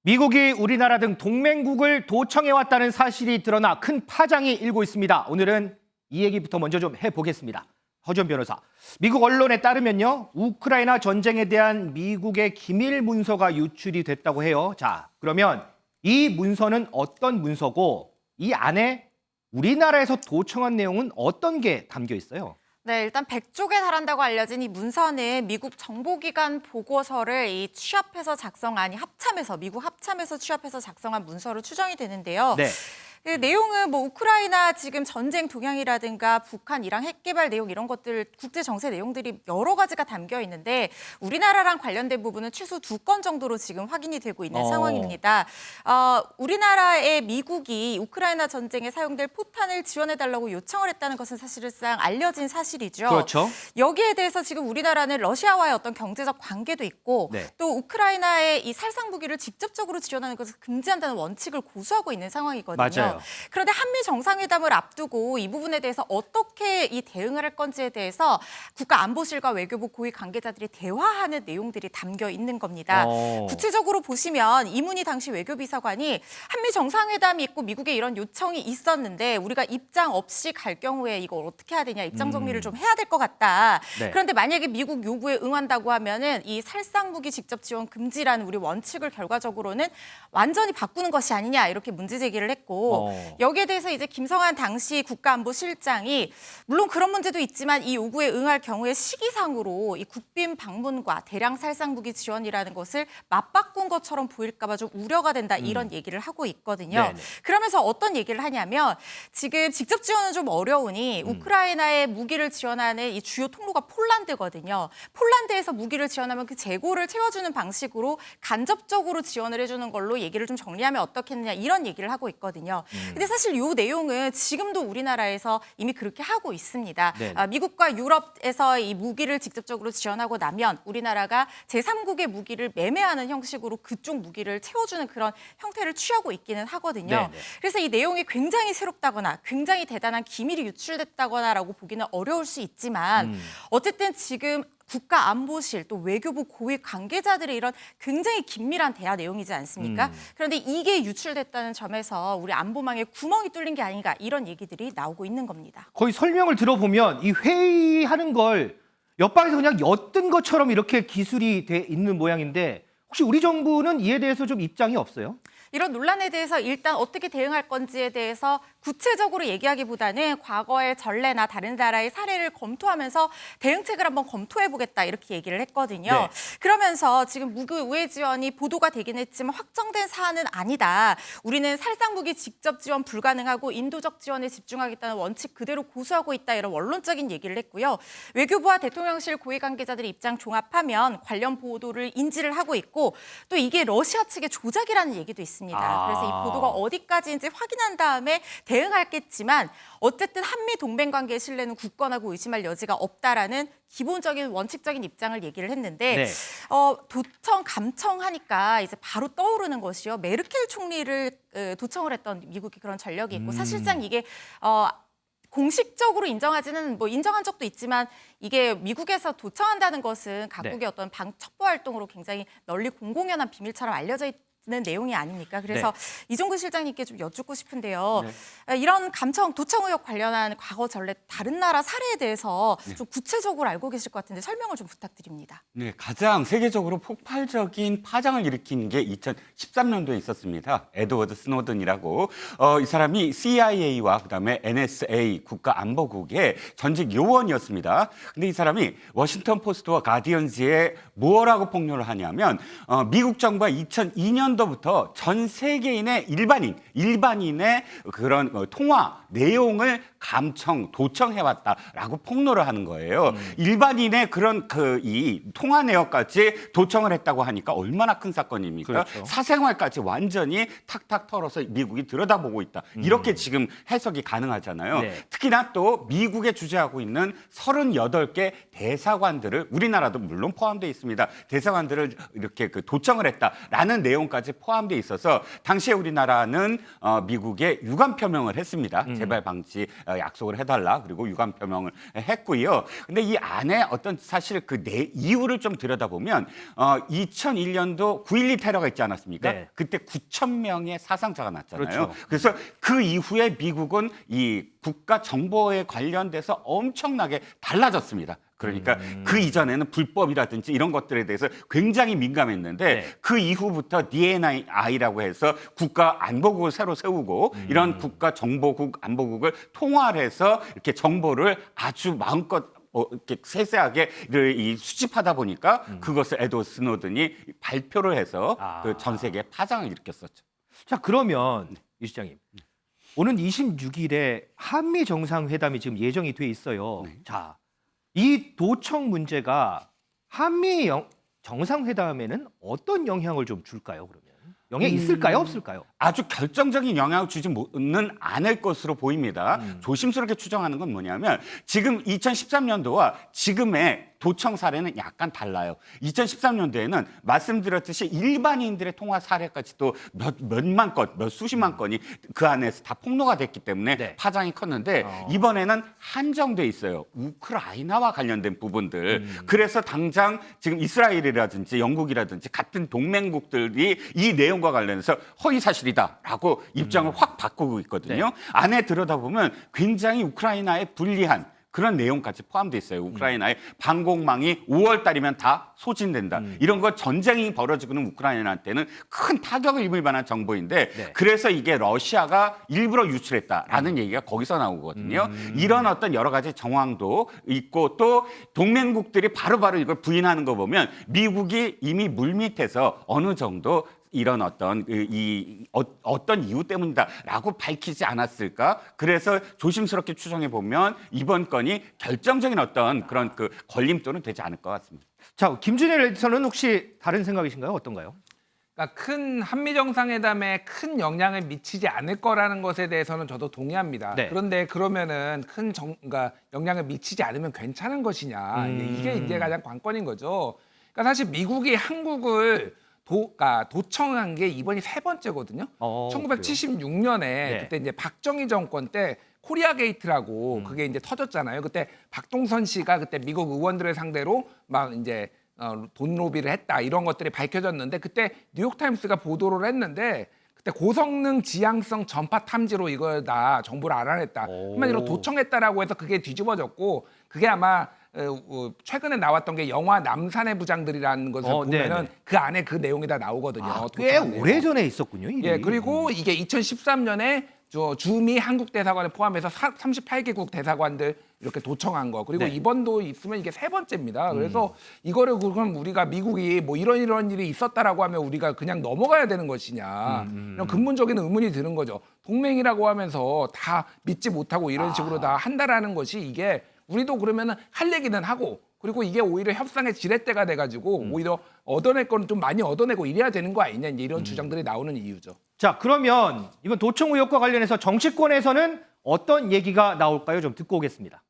미국이 우리나라 등 동맹국을 도청해왔다는 사실이 드러나 큰 파장이 일고 있습니다. 오늘은 이 얘기부터 먼저 좀 해보겠습니다. 허준 변호사, 미국 언론에 따르면요, 우크라이나 전쟁에 대한 미국의 기밀 문서가 유출이 됐다고 해요. 자, 그러면 이 문서는 어떤 문서고 이 안에 우리나라에서 도청한 내용은 어떤 게 담겨 있어요? 네, 일단 100쪽에 달한다고 알려진 이 문서는 미국 정보기관 보고서를 미국 합참에서 취합해서 작성한 문서로 추정이 되는데요. 네. 그 내용은 우크라이나 지금 전쟁 동향이라든가 북한, 이란 핵 개발 내용 이런 것들 국제 정세 내용들이 여러 가지가 담겨 있는데 우리나라랑 관련된 부분은 최소 2건 정도로 지금 확인이 되고 있는 상황입니다. 우리나라의 미국이 우크라이나 전쟁에 사용될 포탄을 지원해달라고 요청을 했다는 것은 사실상 알려진 사실이죠. 그렇죠. 여기에 대해서 지금 우리나라는 러시아와의 어떤 경제적 관계도 있고 네. 또 우크라이나의 이 살상 무기를 직접적으로 지원하는 것을 금지한다는 원칙을 고수하고 있는 상황이거든요. 맞아요. 그런데 한미 정상회담을 앞두고 이 부분에 대해서 어떻게 이 대응을 할 건지에 대해서 국가안보실과 외교부 고위 관계자들이 대화하는 내용들이 담겨 있는 겁니다. 구체적으로 보시면 이문희 당시 외교비서관이 한미 정상회담이 있고 미국에 이런 요청이 있었는데 우리가 입장 없이 갈 경우에 이걸 어떻게 해야 되냐, 입장 정리를 좀 해야 될 것 같다. 네. 그런데 만약에 미국 요구에 응한다고 하면은 이 살상무기 직접 지원 금지라는 우리 원칙을 결과적으로는 완전히 바꾸는 것이 아니냐, 이렇게 문제 제기를 했고 여기에 대해서 이제 김성한 당시 국가안보실장이 물론 그런 문제도 있지만 이 요구에 응할 경우에 시기상으로 이 국빈 방문과 대량 살상무기 지원이라는 것을 맞바꾼 것처럼 보일까 봐 좀 우려가 된다, 이런 얘기를 하고 있거든요. 네네. 그러면서 어떤 얘기를 하냐면 지금 직접 지원은 좀 어려우니 우크라이나에 무기를 지원하는 이 주요 통로가 폴란드거든요. 폴란드에서 무기를 지원하면 그 재고를 채워주는 방식으로 간접적으로 지원을 해주는 걸로 얘기를 좀 정리하면 어떻겠느냐, 이런 얘기를 하고 있거든요. 근데 사실 이 내용은 지금도 우리나라에서 이미 그렇게 하고 있습니다. 미국과 유럽에서 이 무기를 직접적으로 지원하고 나면 우리나라가 제3국의 무기를 매매하는 형식으로 그쪽 무기를 채워주는 그런 형태를 취하고 있기는 하거든요. 네네. 그래서 이 내용이 굉장히 새롭다거나 굉장히 대단한 기밀이 유출됐다거나라고 보기는 어려울 수 있지만 어쨌든 지금 국가안보실 또 외교부 고위 관계자들의 이런 굉장히 긴밀한 대화 내용이지 않습니까? 그런데 이게 유출됐다는 점에서 우리 안보망에 구멍이 뚫린 게 아닌가, 이런 얘기들이 나오고 있는 겁니다. 거의 설명을 들어보면 이 회의하는 걸 옆방에서 그냥 엿든 것처럼 이렇게 기술이 돼 있는 모양인데 혹시 우리 정부는 이에 대해서 좀 입장이 없어요? 이런 논란에 대해서 일단 어떻게 대응할 건지에 대해서 구체적으로 얘기하기보다는 과거의 전례나 다른 나라의 사례를 검토하면서 대응책을 한번 검토해보겠다, 이렇게 얘기를 했거든요. 네. 그러면서 지금 무기 우회 지원이 보도가 되긴 했지만 확정된 사안은 아니다. 우리는 살상무기 직접 지원 불가능하고 인도적 지원에 집중하겠다는 원칙 그대로 고수하고 있다, 이런 원론적인 얘기를 했고요. 외교부와 대통령실 고위 관계자들의 입장 종합하면 관련 보도를 인지를 하고 있고 또 이게 러시아 측의 조작이라는 얘기도 있습니다. 그래서 이 보도가 어디까지인지 확인한 다음에 대응하겠지만 어쨌든 한미 동맹 관계의 신뢰는 굳건하고 의심할 여지가 없다라는 기본적인 원칙적인 입장을 얘기를 했는데 도청 감청하니까 이제 바로 떠오르는 것이요, 메르켈 총리를 도청을 했던 미국의 그런 전력이 있고 사실상 이게 공식적으로 인정하지는 인정한 적도 있지만 이게 미국에서 도청한다는 것은 각국의 어떤 첩보 활동으로 굉장히 널리 공공연한 비밀처럼 알려져 있는 내용이 아닙니까? 그래서 이종근 실장님께 좀 여쭙고 싶은데요. 이런 도청 의혹 관련한 과거 전례, 다른 나라 사례에 대해서 좀 구체적으로 알고 계실 것 같은데 설명을 좀 부탁드립니다. 네, 가장 세계적으로 폭발적인 파장을 일으킨 게 2013년도에 있었습니다. 에드워드 스노든이라고 이 사람이 CIA와 그다음에 NSA 국가안보국의 전직 요원이었습니다. 근데 이 사람이 워싱턴 포스트와 가디언즈에 뭐라고 폭로를 하냐면 미국 정부가 2002년도부터 전 세계인의 일반인의 그런 통화 내용을 도청해왔다라고 폭로를 하는 거예요. 일반인의 그런 이 통화 내역까지 도청을 했다고 하니까 얼마나 큰 사건입니까? 그렇죠. 사생활까지 완전히 탁탁 털어서 미국이 들여다보고 있다. 이렇게 지금 해석이 가능하잖아요. 특히나 또 미국에 주재하고 있는 38개 대사관들을, 우리나라도 물론 포함되어 있습니다. 대사관들을 이렇게 도청을 했다라는 내용까지 내용까지 포함되어 있어서 당시에 우리나라는 미국에 유감 표명을 했습니다. 재발 방지 약속을 해달라. 그리고 유감 표명을 했고요. 근데 이 안에 어떤 사실 그 이유를 좀 들여다보면 2001년도 9.12 테러가 있지 않았습니까? 네. 그때 9,000명의 사상자가 났잖아요. 그렇죠. 그래서 그 이후에 미국은 이 국가 정보에 관련돼서 엄청나게 달라졌습니다. 그러니까 그 이전에는 불법이라든지 이런 것들에 대해서 굉장히 민감했는데 네. 그 이후부터 DNI라고 해서 국가 안보국을 새로 세우고 이런 국가 정보국 안보국을 통합해서 이렇게 정보를 아주 마음껏 이렇게 세세하게 이 수집하다 보니까 그것을 에드워드 스노든이 발표를 해서 그 전 세계에 파장을 일으켰었죠. 자, 그러면 유 시장님, 오는 26일에 한미 정상회담이 지금 예정이 돼 있어요. 네. 자, 이 도청 문제가 한미 정상회담에는 어떤 영향을 좀 줄까요? 그러면 영향이 있을까요, 없을까요? 아주 결정적인 영향을 주지는 않을 것으로 보입니다. 조심스럽게 추정하는 건 뭐냐면 지금 2013년도와 지금의 도청 사례는 약간 달라요. 2013년도에는 말씀드렸듯이 일반인들의 통화 사례까지도 몇만 건, 몇 수십만 건이 그 안에서 다 폭로가 됐기 때문에 네. 파장이 컸는데 이번에는 한정돼 있어요. 우크라이나와 관련된 부분들. 그래서 당장 지금 이스라엘이라든지 영국이라든지 같은 동맹국들이 이 내용과 관련해서 허위 사실이다라고 입장을 확 바꾸고 있거든요. 네. 안에 들여다보면 굉장히 우크라이나에 불리한 그런 내용까지 포함되어 있어요. 우크라이나의 방공망이 5월 달이면 다 소진된다. 이런 거 전쟁이 벌어지고 있는 우크라이나한테는 큰 타격을 입을 만한 정보인데 네. 그래서 이게 러시아가 일부러 유출했다라는 얘기가 거기서 나오거든요. 이런 어떤 여러 가지 정황도 있고 또 동맹국들이 바로바로 이걸 부인하는 거 보면 미국이 이미 물밑에서 어느 정도 이런 어떤 어떤 이유 때문이다라고 밝히지 않았을까? 그래서 조심스럽게 추정해 보면 이번 건이 결정적인 어떤 그런 그 걸림돌은 되지 않을 것 같습니다. 자, 김준일 에디터는 혹시 다른 생각이신가요? 어떤가요? 그러니까 큰 한미 정상회담에 큰 영향을 미치지 않을 거라는 것에 대해서는 저도 동의합니다. 네. 그런데 그러면은 그러니까 영향을 미치지 않으면 괜찮은 것이냐 이게 이제 가장 관건인 거죠. 그러니까 사실 미국이 한국을 도청한 게 이번이 세 번째거든요. 1976년에 네. 그때 이제 박정희 정권 때 코리아 게이트라고 그게 이제 터졌잖아요. 그때 박동선 씨가 그때 미국 의원들을 상대로 막 이제 돈 로비를 했다 이런 것들이 밝혀졌는데 그때 뉴욕 타임스가 보도를 했는데 그때 고성능 지향성 전파 탐지로 이걸 다 정보를 알아냈다. 한마디로 도청했다라고 해서 그게 뒤집어졌고 그게 아마 최근에 나왔던 게 영화 남산의 부장들이라는 것을 보면은 네네. 그 안에 그 내용이 다 나오거든요. 아, 꽤 도청한 내용. 오래전에 있었군요. 일이. 예, 그리고 이게 2013년에 주미 한국 대사관을 포함해서 38개국 대사관들 이렇게 도청한 거. 그리고 네. 이번도 있으면 이게 세 번째입니다. 그래서 이거를 그럼 우리가 미국이 뭐 이런 일이 있었다라고 하면 우리가 그냥 넘어가야 되는 것이냐. 이런 근본적인 의문이 드는 거죠. 동맹이라고 하면서 다 믿지 못하고 이런 식으로 다 한다라는 것이 이게 우리도 그러면은 할 얘기는 하고 그리고 이게 오히려 협상의 지렛대가 돼가지고 오히려 얻어낼 건 좀 많이 얻어내고 이래야 되는 거 아니냐 이제 이런 주장들이 나오는 이유죠. 자, 그러면 이번 도청 의혹과 관련해서 정치권에서는 어떤 얘기가 나올까요? 좀 듣고 오겠습니다.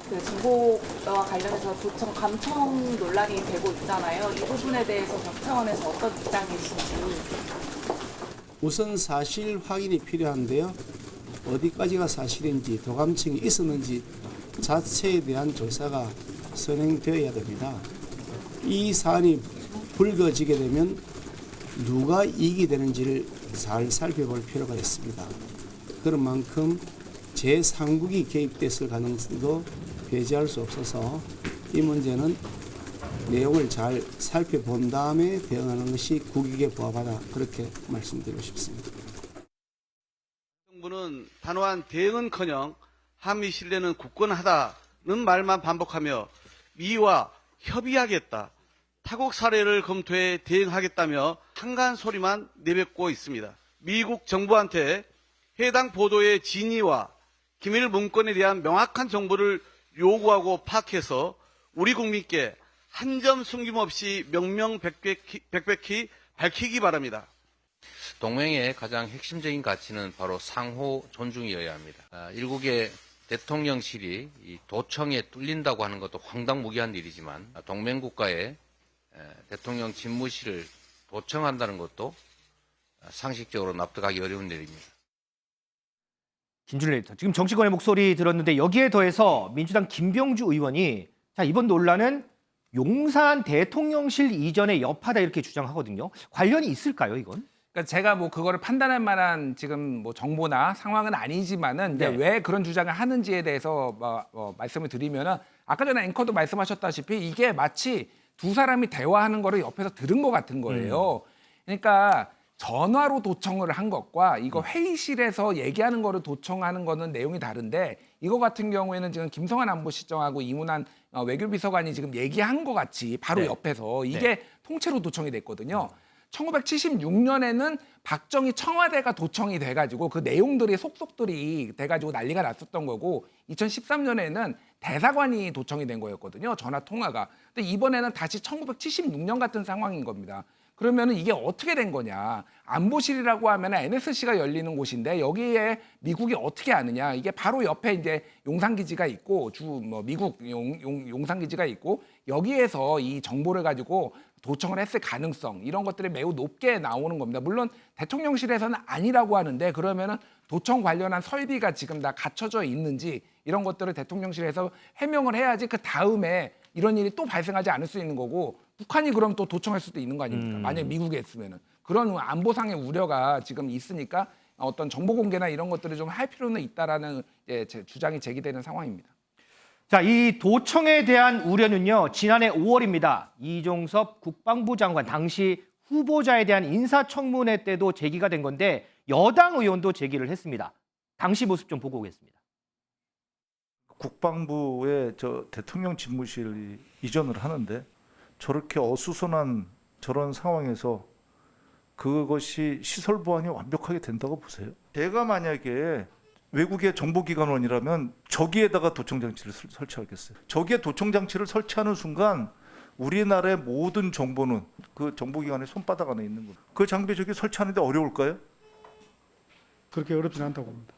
그 정보와 관련해서 도청 감청 논란이 되고 있잖아요. 이 부분에 대해서 정 차원에서 어떤 입장이신지. 우선 사실 확인이 필요한데요. 어디까지가 사실인지 도감청이 있었는지 자체에 대한 조사가 선행되어야 됩니다. 이 사안이 불거지게 되면 누가 이익이 되는지를 잘 살펴볼 필요가 있습니다. 그런 만큼 제3국이 개입됐을 가능성도 배제할 수 없어서 이 문제는 내용을 잘 살펴본 다음에 대응하는 것이 국익에 부합하다 그렇게 말씀드리고 싶습니다. 정부는 단호한 대응은커녕 한미 신뢰는 굳건하다는 말만 반복하며 미와 협의하겠다, 타국 사례를 검토해 대응하겠다며 한가한 소리만 내뱉고 있습니다. 미국 정부한테 해당 보도의 진위와 기밀 문건에 대한 명확한 정보를 요구하고 파악해서 우리 국민께 한 점 숨김없이 명명백백히 밝히기 바랍니다. 동맹의 가장 핵심적인 가치는 바로 상호 존중이어야 합니다. 일국의 대통령실이 이 도청에 뚫린다고 하는 것도 황당무계한 일이지만 동맹국가의 대통령 집무실을 도청한다는 것도 상식적으로 납득하기 어려운 일입니다. 김준일 에디터, 지금 정치권의 목소리 들었는데 여기에 더해서 민주당 김병주 의원이 자, 이번 논란은 용산 대통령실 이전의 여파다 이렇게 주장하거든요. 관련이 있을까요, 이건? 그러니까 제가 뭐 그거를 판단할 만한 지금 뭐 정보나 상황은 아니지만은 이제 네. 왜 그런 주장을 하는지에 대해서 말씀을 드리면은 아까 전에 앵커도 말씀하셨다시피 이게 마치 두 사람이 대화하는 거를 옆에서 들은 것 같은 거예요. 그러니까 전화로 도청을 한 것과 이거 회의실에서 얘기하는 거를 도청하는 거는 내용이 다른데 이거 같은 경우에는 지금 김성환 안보실장하고 이문환 외교비서관이 지금 얘기한 것 같이 바로 네. 옆에서 이게 통째로 도청이 됐거든요. 1976년에는 박정희 청와대가 도청이 돼가지고 그 내용들이 속속들이 돼가지고 난리가 났었던 거고 2013년에는 대사관이 도청이 된 거였거든요. 전화 통화가. 근데 이번에는 다시 1976년 같은 상황인 겁니다. 그러면은 이게 어떻게 된 거냐? 안보실이라고 하면 NSC가 열리는 곳인데 여기에 미국이 어떻게 아느냐? 이게 바로 옆에 이제 용산 기지가 있고 미국 용산 기지가 있고 여기에서 이 정보를 가지고 도청을 했을 가능성 이런 것들이 매우 높게 나오는 겁니다. 물론 대통령실에서는 아니라고 하는데 그러면은 도청 관련한 설비가 지금 다 갖춰져 있는지 이런 것들을 대통령실에서 해명을 해야지 그 다음에 이런 일이 또 발생하지 않을 수 있는 거고 북한이 그럼 또 도청할 수도 있는 거 아닙니까? 만약에 미국에 있으면은 그런 안보상의 우려가 지금 있으니까 어떤 정보 공개나 이런 것들을 좀 할 필요는 있다라는 제 주장이 제기되는 상황입니다. 자, 이 도청에 대한 우려는요, 지난해 5월입니다. 이종섭 국방부 장관 당시 후보자에 대한 인사청문회 때도 제기가 된 건데 여당 의원도 제기를 했습니다. 당시 모습 좀 보고 오겠습니다. 국방부에 저 대통령 집무실 이전을 하는데 저렇게 어수선한 저런 상황에서 그것이 시설 보안이 완벽하게 된다고 보세요? 제가 만약에 외국의 정보기관원이라면 저기에다가 도청장치를 설치하겠어요. 저기에 도청장치를 설치하는 순간 우리나라의 모든 정보는 그 정보기관의 손바닥 안에 있는 거예요. 그 장비 저기 설치하는데 어려울까요? 그렇게 어렵진 않다고 봅니다.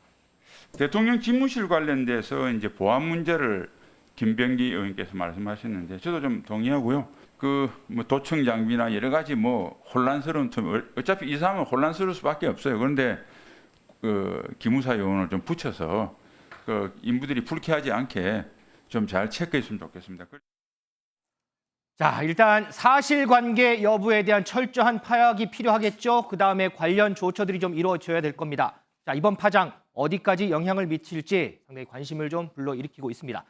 대통령 집무실 관련돼서 이제 보안 문제를 김병기 의원께서 말씀하셨는데 저도 좀 동의하고요. 그 뭐 도청 장비나 여러 가지 뭐 혼란스러운 어차피 이 사람은 혼란스러울 수밖에 없어요. 그런데 그 기무사 요원을 좀 붙여서 그 인부들이 불쾌하지 않게 좀 잘 체크했으면 좋겠습니다. 자, 일단 사실관계 여부에 대한 철저한 파악이 필요하겠죠. 그다음에 관련 조처들이 좀 이루어져야 될 겁니다. 자, 이번 파장 어디까지 영향을 미칠지 상당히 관심을 좀 불러일으키고 있습니다.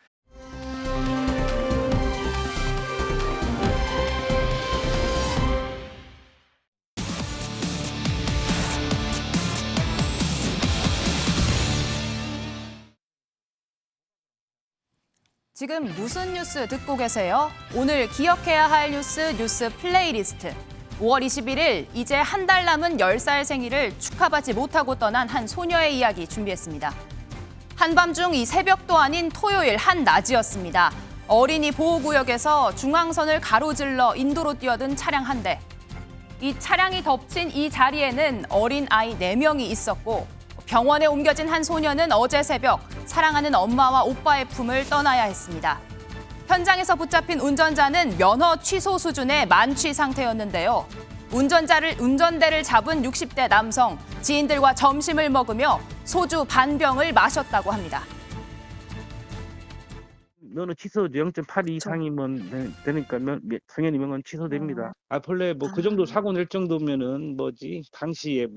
지금 무슨 뉴스 듣고 계세요? 오늘 기억해야 할 뉴스 플레이리스트. 5월 21일 이제 한 달 남은 10살 생일을 축하받지 못하고 떠난 한 소녀의 이야기 준비했습니다. 한밤중 이 새벽도 아닌 토요일 한낮이었습니다. 어린이 보호구역에서 중앙선을 가로질러 인도로 뛰어든 차량 한 대. 이 차량이 덮친 이 자리에는 어린 아이 4명이 있었고 병원에 옮겨진 한 소녀는 어제 새벽 사랑하는 엄마와 오빠의 품을 떠나야 했습니다. 현장에서 붙잡힌 운전자는 면허 취소 수준의 만취 상태였는데요. 운전대를 잡은 60대 남성, 지인들과 점심을 먹으며 소주 반병을 마셨다고 합니다. 면허 취소 0.8 이상이면 되니까 당연히 면허 취소됩니다. 본래 뭐 그 정도 사고 낼 정도면은 당시에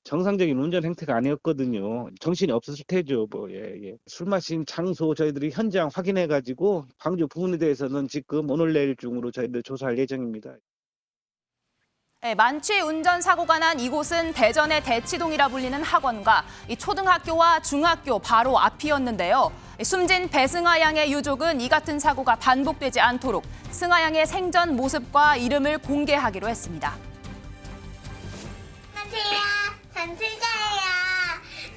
정상적인 운전 행태가 아니었거든요. 정신이 없었을 테죠. 술 마신 장소 저희들이 현장 확인해 가지고 광주 부분에 대해서는 지금 오늘 내일 중으로 저희들 조사할 예정입니다. 네, 만취 운전 사고가 난 이곳은 대전의 대치동이라 불리는 학원과 이 초등학교와 중학교 바로 앞이었는데요. 숨진 배승아 양의 유족은 이 같은 사고가 반복되지 않도록 승아 양의 생전 모습과 이름을 공개하기로 했습니다. 안녕하세요. 전승아예요.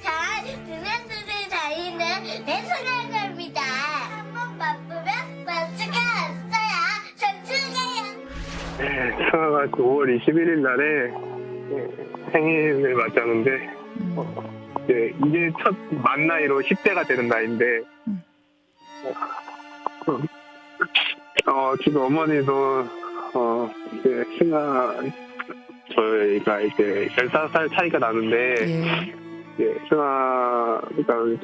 전 두면두를 달리는 배승아입니다. 한번 바쁘면 맞추가 왔어요. 전승아요. 네, 승아가 5월 21일 날에 생일을 맞았는데 이제 첫 만 나이로 10대가 되는 나이인데 지금 어머니도 승아 저희가 이제 15살 차이가 나는데 승아가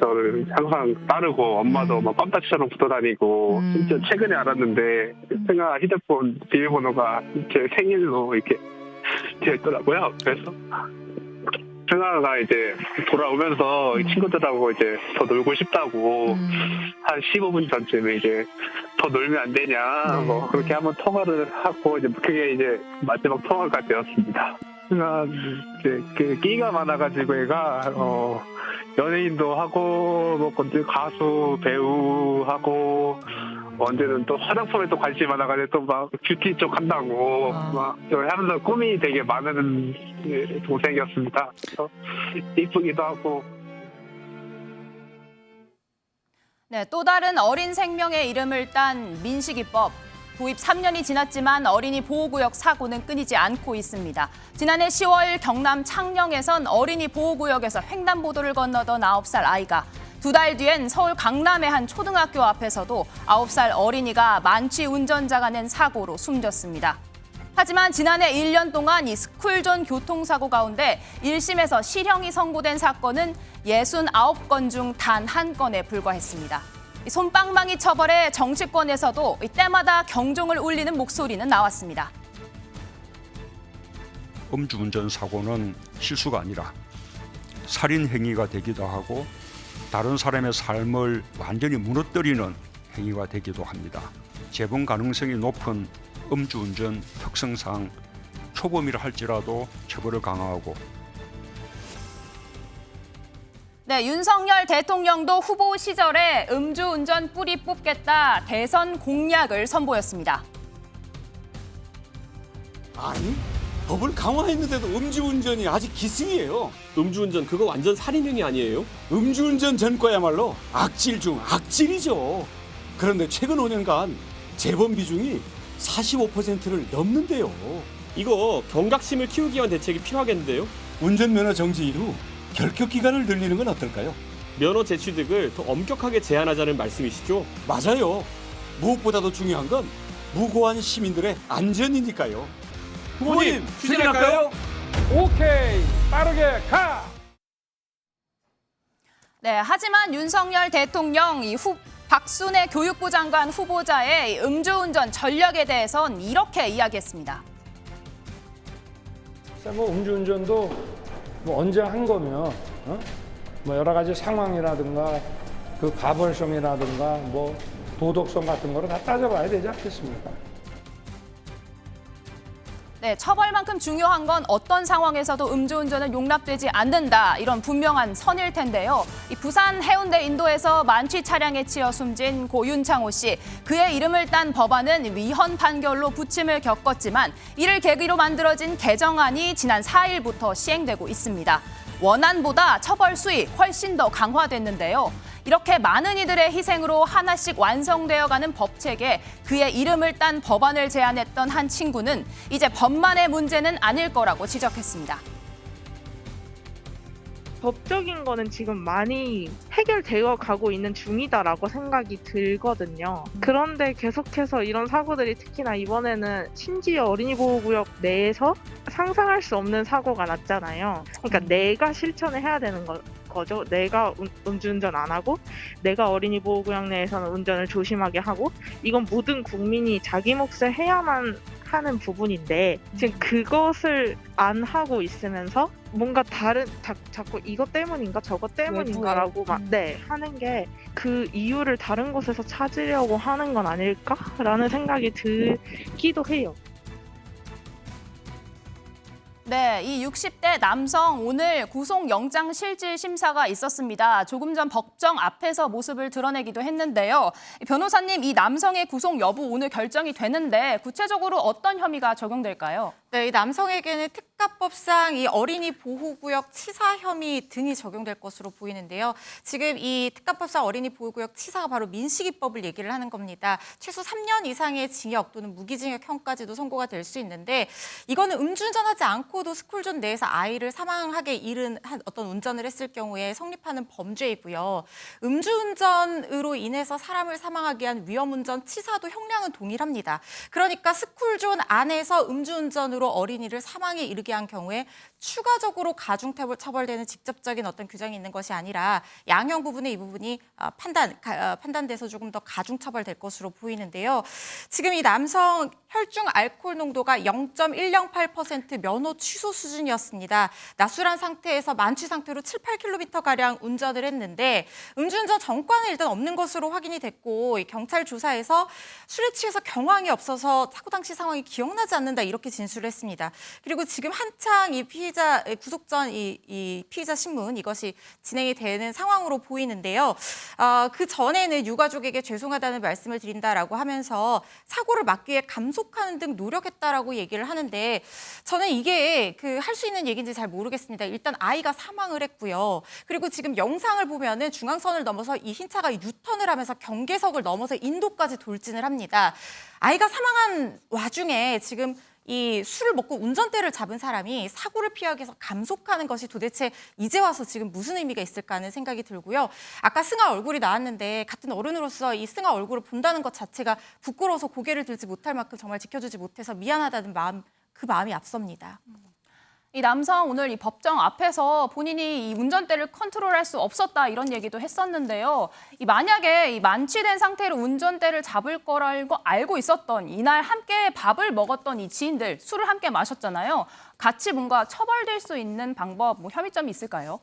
저를 항상 따르고 엄마도 막 껌딱지처럼 붙어 다니고 진짜 최근에 알았는데 승아 휴대폰 비밀번호가 제 생일로 이렇게 되어 있더라고요. 그래서 승아가 이제 돌아오면서 친구들하고 이제 더 놀고 싶다고 한 15분 전쯤에 이제 더 놀면 안 되냐 뭐 그렇게 한번 통화를 하고 이제 그게 이제 마지막 통화가 되었습니다. 승아 이제 그 끼가 많아가지고 얘가 연예인도 하고 뭐 가수 배우 하고 언제는 또 화장품에 또 관심이 많아가지고 또 막 뷰티 쪽 한다고 막 하면서 꿈이 되게 많은 동생이었습니다. 그래서 이쁘기도 하고. 네, 또 다른 어린 생명의 이름을 딴 민식이법. 도입 3년이 지났지만 어린이 보호구역 사고는 끊이지 않고 있습니다. 지난해 10월 경남 창녕에선 어린이 보호구역에서 횡단보도를 건너던 9살 아이가 2달 뒤엔 서울 강남의 한 초등학교 앞에서도 9살 어린이가 만취 운전자가 낸 사고로 숨졌습니다. 하지만 지난해 1년 동안 이 스쿨존 교통사고 가운데 1심에서 실형이 선고된 사건은 69건 중 단 한 건에 불과했습니다. 솜방망이 처벌에 정치권에서도 때마다 경종을 울리는 목소리는 나왔습니다. 음주운전 사고는 실수가 아니라 살인 행위가 되기도 하고 다른 사람의 삶을 완전히 무너뜨리는 행위가 되기도 합니다. 재범 가능성이 높은 음주운전 특성상 초범이라 할지라도 처벌을 강화하고 네, 윤석열 대통령도 후보 시절에 음주운전 뿌리 뽑겠다 대선 공약을 선보였습니다. 아니, 법을 강화했는데도 음주운전이 아직 기승이에요. 음주운전 그거 완전 살인행위 아니에요? 음주운전 전과야말로 악질 중 악질이죠. 그런데 최근 5년간 재범 비중이 45%를 넘는데요. 이거 경각심을 키우기 위한 대책이 필요하겠는데요? 운전면허 정지 이후 결격 기간을 늘리는 건 어떨까요? 면허 재취득을 더 엄격하게 제한하자는 말씀이시죠? 맞아요. 무엇보다도 중요한 건 무고한 시민들의 안전이니까요. 후보님, 추진할까요? 오케이, 빠르게 가! 네, 하지만 윤석열 대통령 박순애 교육부 장관 후보자의 음주운전 전력에 대해선 이렇게 이야기했습니다. 뭐 음주운전도 뭐 언제 한 거면 뭐 여러 가지 상황이라든가 그 가벌성이라든가 뭐 도덕성 같은 거를 다 따져봐야 되지 않겠습니까? 네, 처벌만큼 중요한 건 어떤 상황에서도 음주운전은 용납되지 않는다. 이런 분명한 선일 텐데요. 이 부산 해운대 인도에서 만취 차량에 치여 숨진 고 윤창호 씨. 그의 이름을 딴 법안은 위헌 판결로 부침을 겪었지만 이를 계기로 만들어진 개정안이 지난 4일부터 시행되고 있습니다. 원안보다 처벌 수위 훨씬 더 강화됐는데요. 이렇게 많은 이들의 희생으로 하나씩 완성되어가는 법체계, 그의 이름을 딴 법안을 제안했던 한 친구는 이제 법만의 문제는 아닐 거라고 지적했습니다. 법적인 거는 지금 많이 해결되어 가고 있는 중이다라고 생각이 들거든요. 그런데 계속해서 이런 사고들이 특히나 이번에는 심지어 어린이 보호구역 내에서 상상할 수 없는 사고가 났잖아요. 그러니까 내가 실천을 해야 되는 거죠. 내가 음주운전 안 하고 내가 어린이 보호구역 내에서는 운전을 조심하게 하고 이건 모든 국민이 자기 몫을 해야만 하는 부분인데 지금 그것을 안 하고 있으면서 뭔가 다른 자꾸 이것 때문인가 저것 때문인가라고 막 하는 게 그 이유를 다른 곳에서 찾으려고 하는 건 아닐까라는 생각이 들기도 해요. 네, 이 60대 남성 오늘 구속영장 실질 심사가 있었습니다. 조금 전 법정 앞에서 모습을 드러내기도 했는데요. 변호사님, 이 남성의 구속 여부 오늘 결정이 되는데 구체적으로 어떤 혐의가 적용될까요? 네, 이 남성에게는 특가법상 이 어린이 보호구역 치사 혐의 등이 적용될 것으로 보이는데요. 지금 이 특가법상 어린이 보호구역 치사가 바로 민식이법을 얘기를 하는 겁니다. 최소 3년 이상의 징역 또는 무기징역형까지도 선고가 될 수 있는데 이거는 음주운전하지 않고도 스쿨존 내에서 아이를 사망하게 이른 어떤 운전을 했을 경우에 성립하는 범죄이고요. 음주운전으로 인해서 사람을 사망하게 한 위험운전 치사도 형량은 동일합니다. 그러니까 스쿨존 안에서 음주운전으로 어린이를 사망에 이르게 얘기한 경우에 추가적으로 가중처벌되는 직접적인 어떤 규정이 있는 것이 아니라 양형 부분에 이 부분이 판단돼서 조금 더 가중처벌될 것으로 보이는데요. 지금 이 남성 혈중 알코올 농도가 0.108% 면허 취소 수준이었습니다. 낮술한 상태에서 만취 상태로 7, 8km가량 운전을 했는데 음주운전 전과는 일단 없는 것으로 확인이 됐고 경찰 조사에서 술에 취해서 경황이 없어서 사고 당시 상황이 기억나지 않는다 이렇게 진술을 했습니다. 그리고 지금 한창 이 피의자 구속 전 이 피의자 신문 이것이 진행이 되는 상황으로 보이는데요. 그 전에는 유가족에게 죄송하다는 말씀을 드린다라고 하면서 사고를 막기 위해 감속하는 등 노력했다라고 얘기를 하는데 저는 이게 할 수 있는 얘기인지 잘 모르겠습니다. 일단 아이가 사망을 했고요. 그리고 지금 영상을 보면은 중앙선을 넘어서 이 흰차가 유턴을 하면서 경계석을 넘어서 인도까지 돌진을 합니다. 아이가 사망한 와중에 지금 이 술을 먹고 운전대를 잡은 사람이 사고를 피하기 위해서 감속하는 것이 도대체 이제 와서 지금 무슨 의미가 있을까 하는 생각이 들고요. 아까 승아 얼굴이 나왔는데 같은 어른으로서 이 승아 얼굴을 본다는 것 자체가 부끄러워서 고개를 들지 못할 만큼 정말 지켜주지 못해서 미안하다는 마음, 그 마음이 앞섭니다. 이 남성 오늘 이 법정 앞에서 본인이 이 운전대를 컨트롤할 수 없었다 이런 얘기도 했었는데요. 만약에 이 만취된 상태로 운전대를 잡을 거라고 알고 있었던 이날 함께 밥을 먹었던 이 지인들 술을 함께 마셨잖아요. 같이 뭔가 처벌될 수 있는 방법, 혐의점이 있을까요?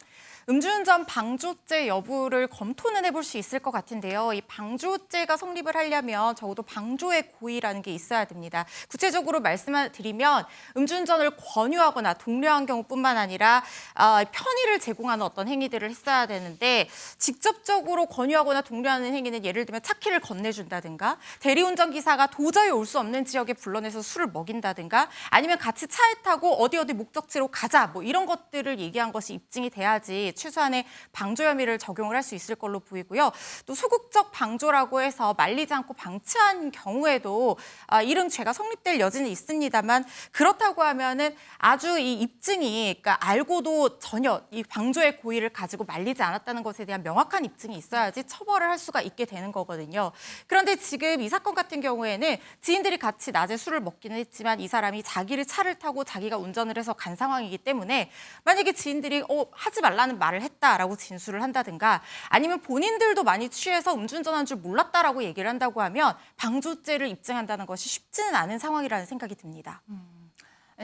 음주운전 방조죄 여부를 검토는 해볼 수 있을 것 같은데요. 이 방조죄가 성립을 하려면 적어도 방조의 고의라는 게 있어야 됩니다. 구체적으로 말씀을 드리면 음주운전을 권유하거나 독려한 경우뿐만 아니라 편의를 제공하는 어떤 행위들을 했어야 되는데 직접적으로 권유하거나 독려하는 행위는 예를 들면 차키를 건네준다든가 대리운전 기사가 도저히 올 수 없는 지역에 불러내서 술을 먹인다든가 아니면 같이 차에 타고 어디 목적지로 가자 이런 것들을 얘기한 것이 입증이 돼야지 최소한의 방조 혐의를 적용을 할 수 있을 걸로 보이고요. 또 소극적 방조라고 해서 말리지 않고 방치한 경우에도 이런 죄가 성립될 여지는 있습니다만 그렇다고 하면은 아주 이 입증이 그러니까 알고도 전혀 이 방조의 고의를 가지고 말리지 않았다는 것에 대한 명확한 입증이 있어야지 처벌을 할 수가 있게 되는 거거든요. 그런데 지금 이 사건 같은 경우에는 지인들이 같이 낮에 술을 먹기는 했지만 이 사람이 자기를 차를 타고 자기가 운전을 해서 간 상황이기 때문에 만약에 지인들이 하지 말라는 말을 했다라고 진술을 한다든가 아니면 본인들도 많이 취해서 음주운전한 줄 몰랐다라고 얘기를 한다고 하면 방조죄를 입증한다는 것이 쉽지는 않은 상황이라는 생각이 듭니다.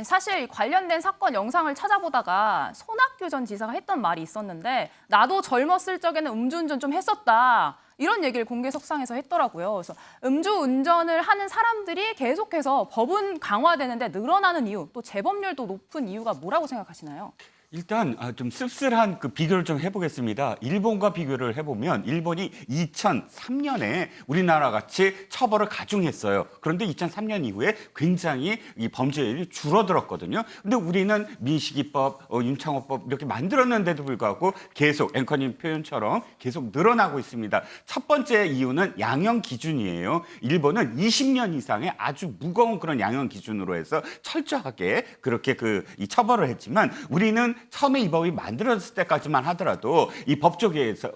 사실 관련된 사건 영상을 찾아보다가 손학규 전 지사가 했던 말이 있었는데 나도 젊었을 적에는 음주운전 좀 했었다. 이런 얘기를 공개석상에서 했더라고요. 그래서 음주운전을 하는 사람들이 계속해서 법은 강화되는데 늘어나는 이유, 또 재범률도 높은 이유가 뭐라고 생각하시나요? 일단 좀 씁쓸한 그 비교를 좀 해보겠습니다. 일본과 비교를 해보면 일본이 2003년에 우리나라 같이 처벌을 가중했어요. 그런데 2003년 이후에 굉장히 이 범죄율이 줄어들었거든요. 근데 우리는 민식이법, 윤창호법 이렇게 만들었는데도 불구하고 계속 앵커님 표현처럼 계속 늘어나고 있습니다. 첫 번째 이유는 양형 기준이에요. 일본은 20년 이상의 아주 무거운 그런 양형 기준으로 해서 철저하게 그렇게 이 처벌을 했지만 우리는 처음에 이 법이 만들어졌을 때까지만 하더라도 이 법조계에서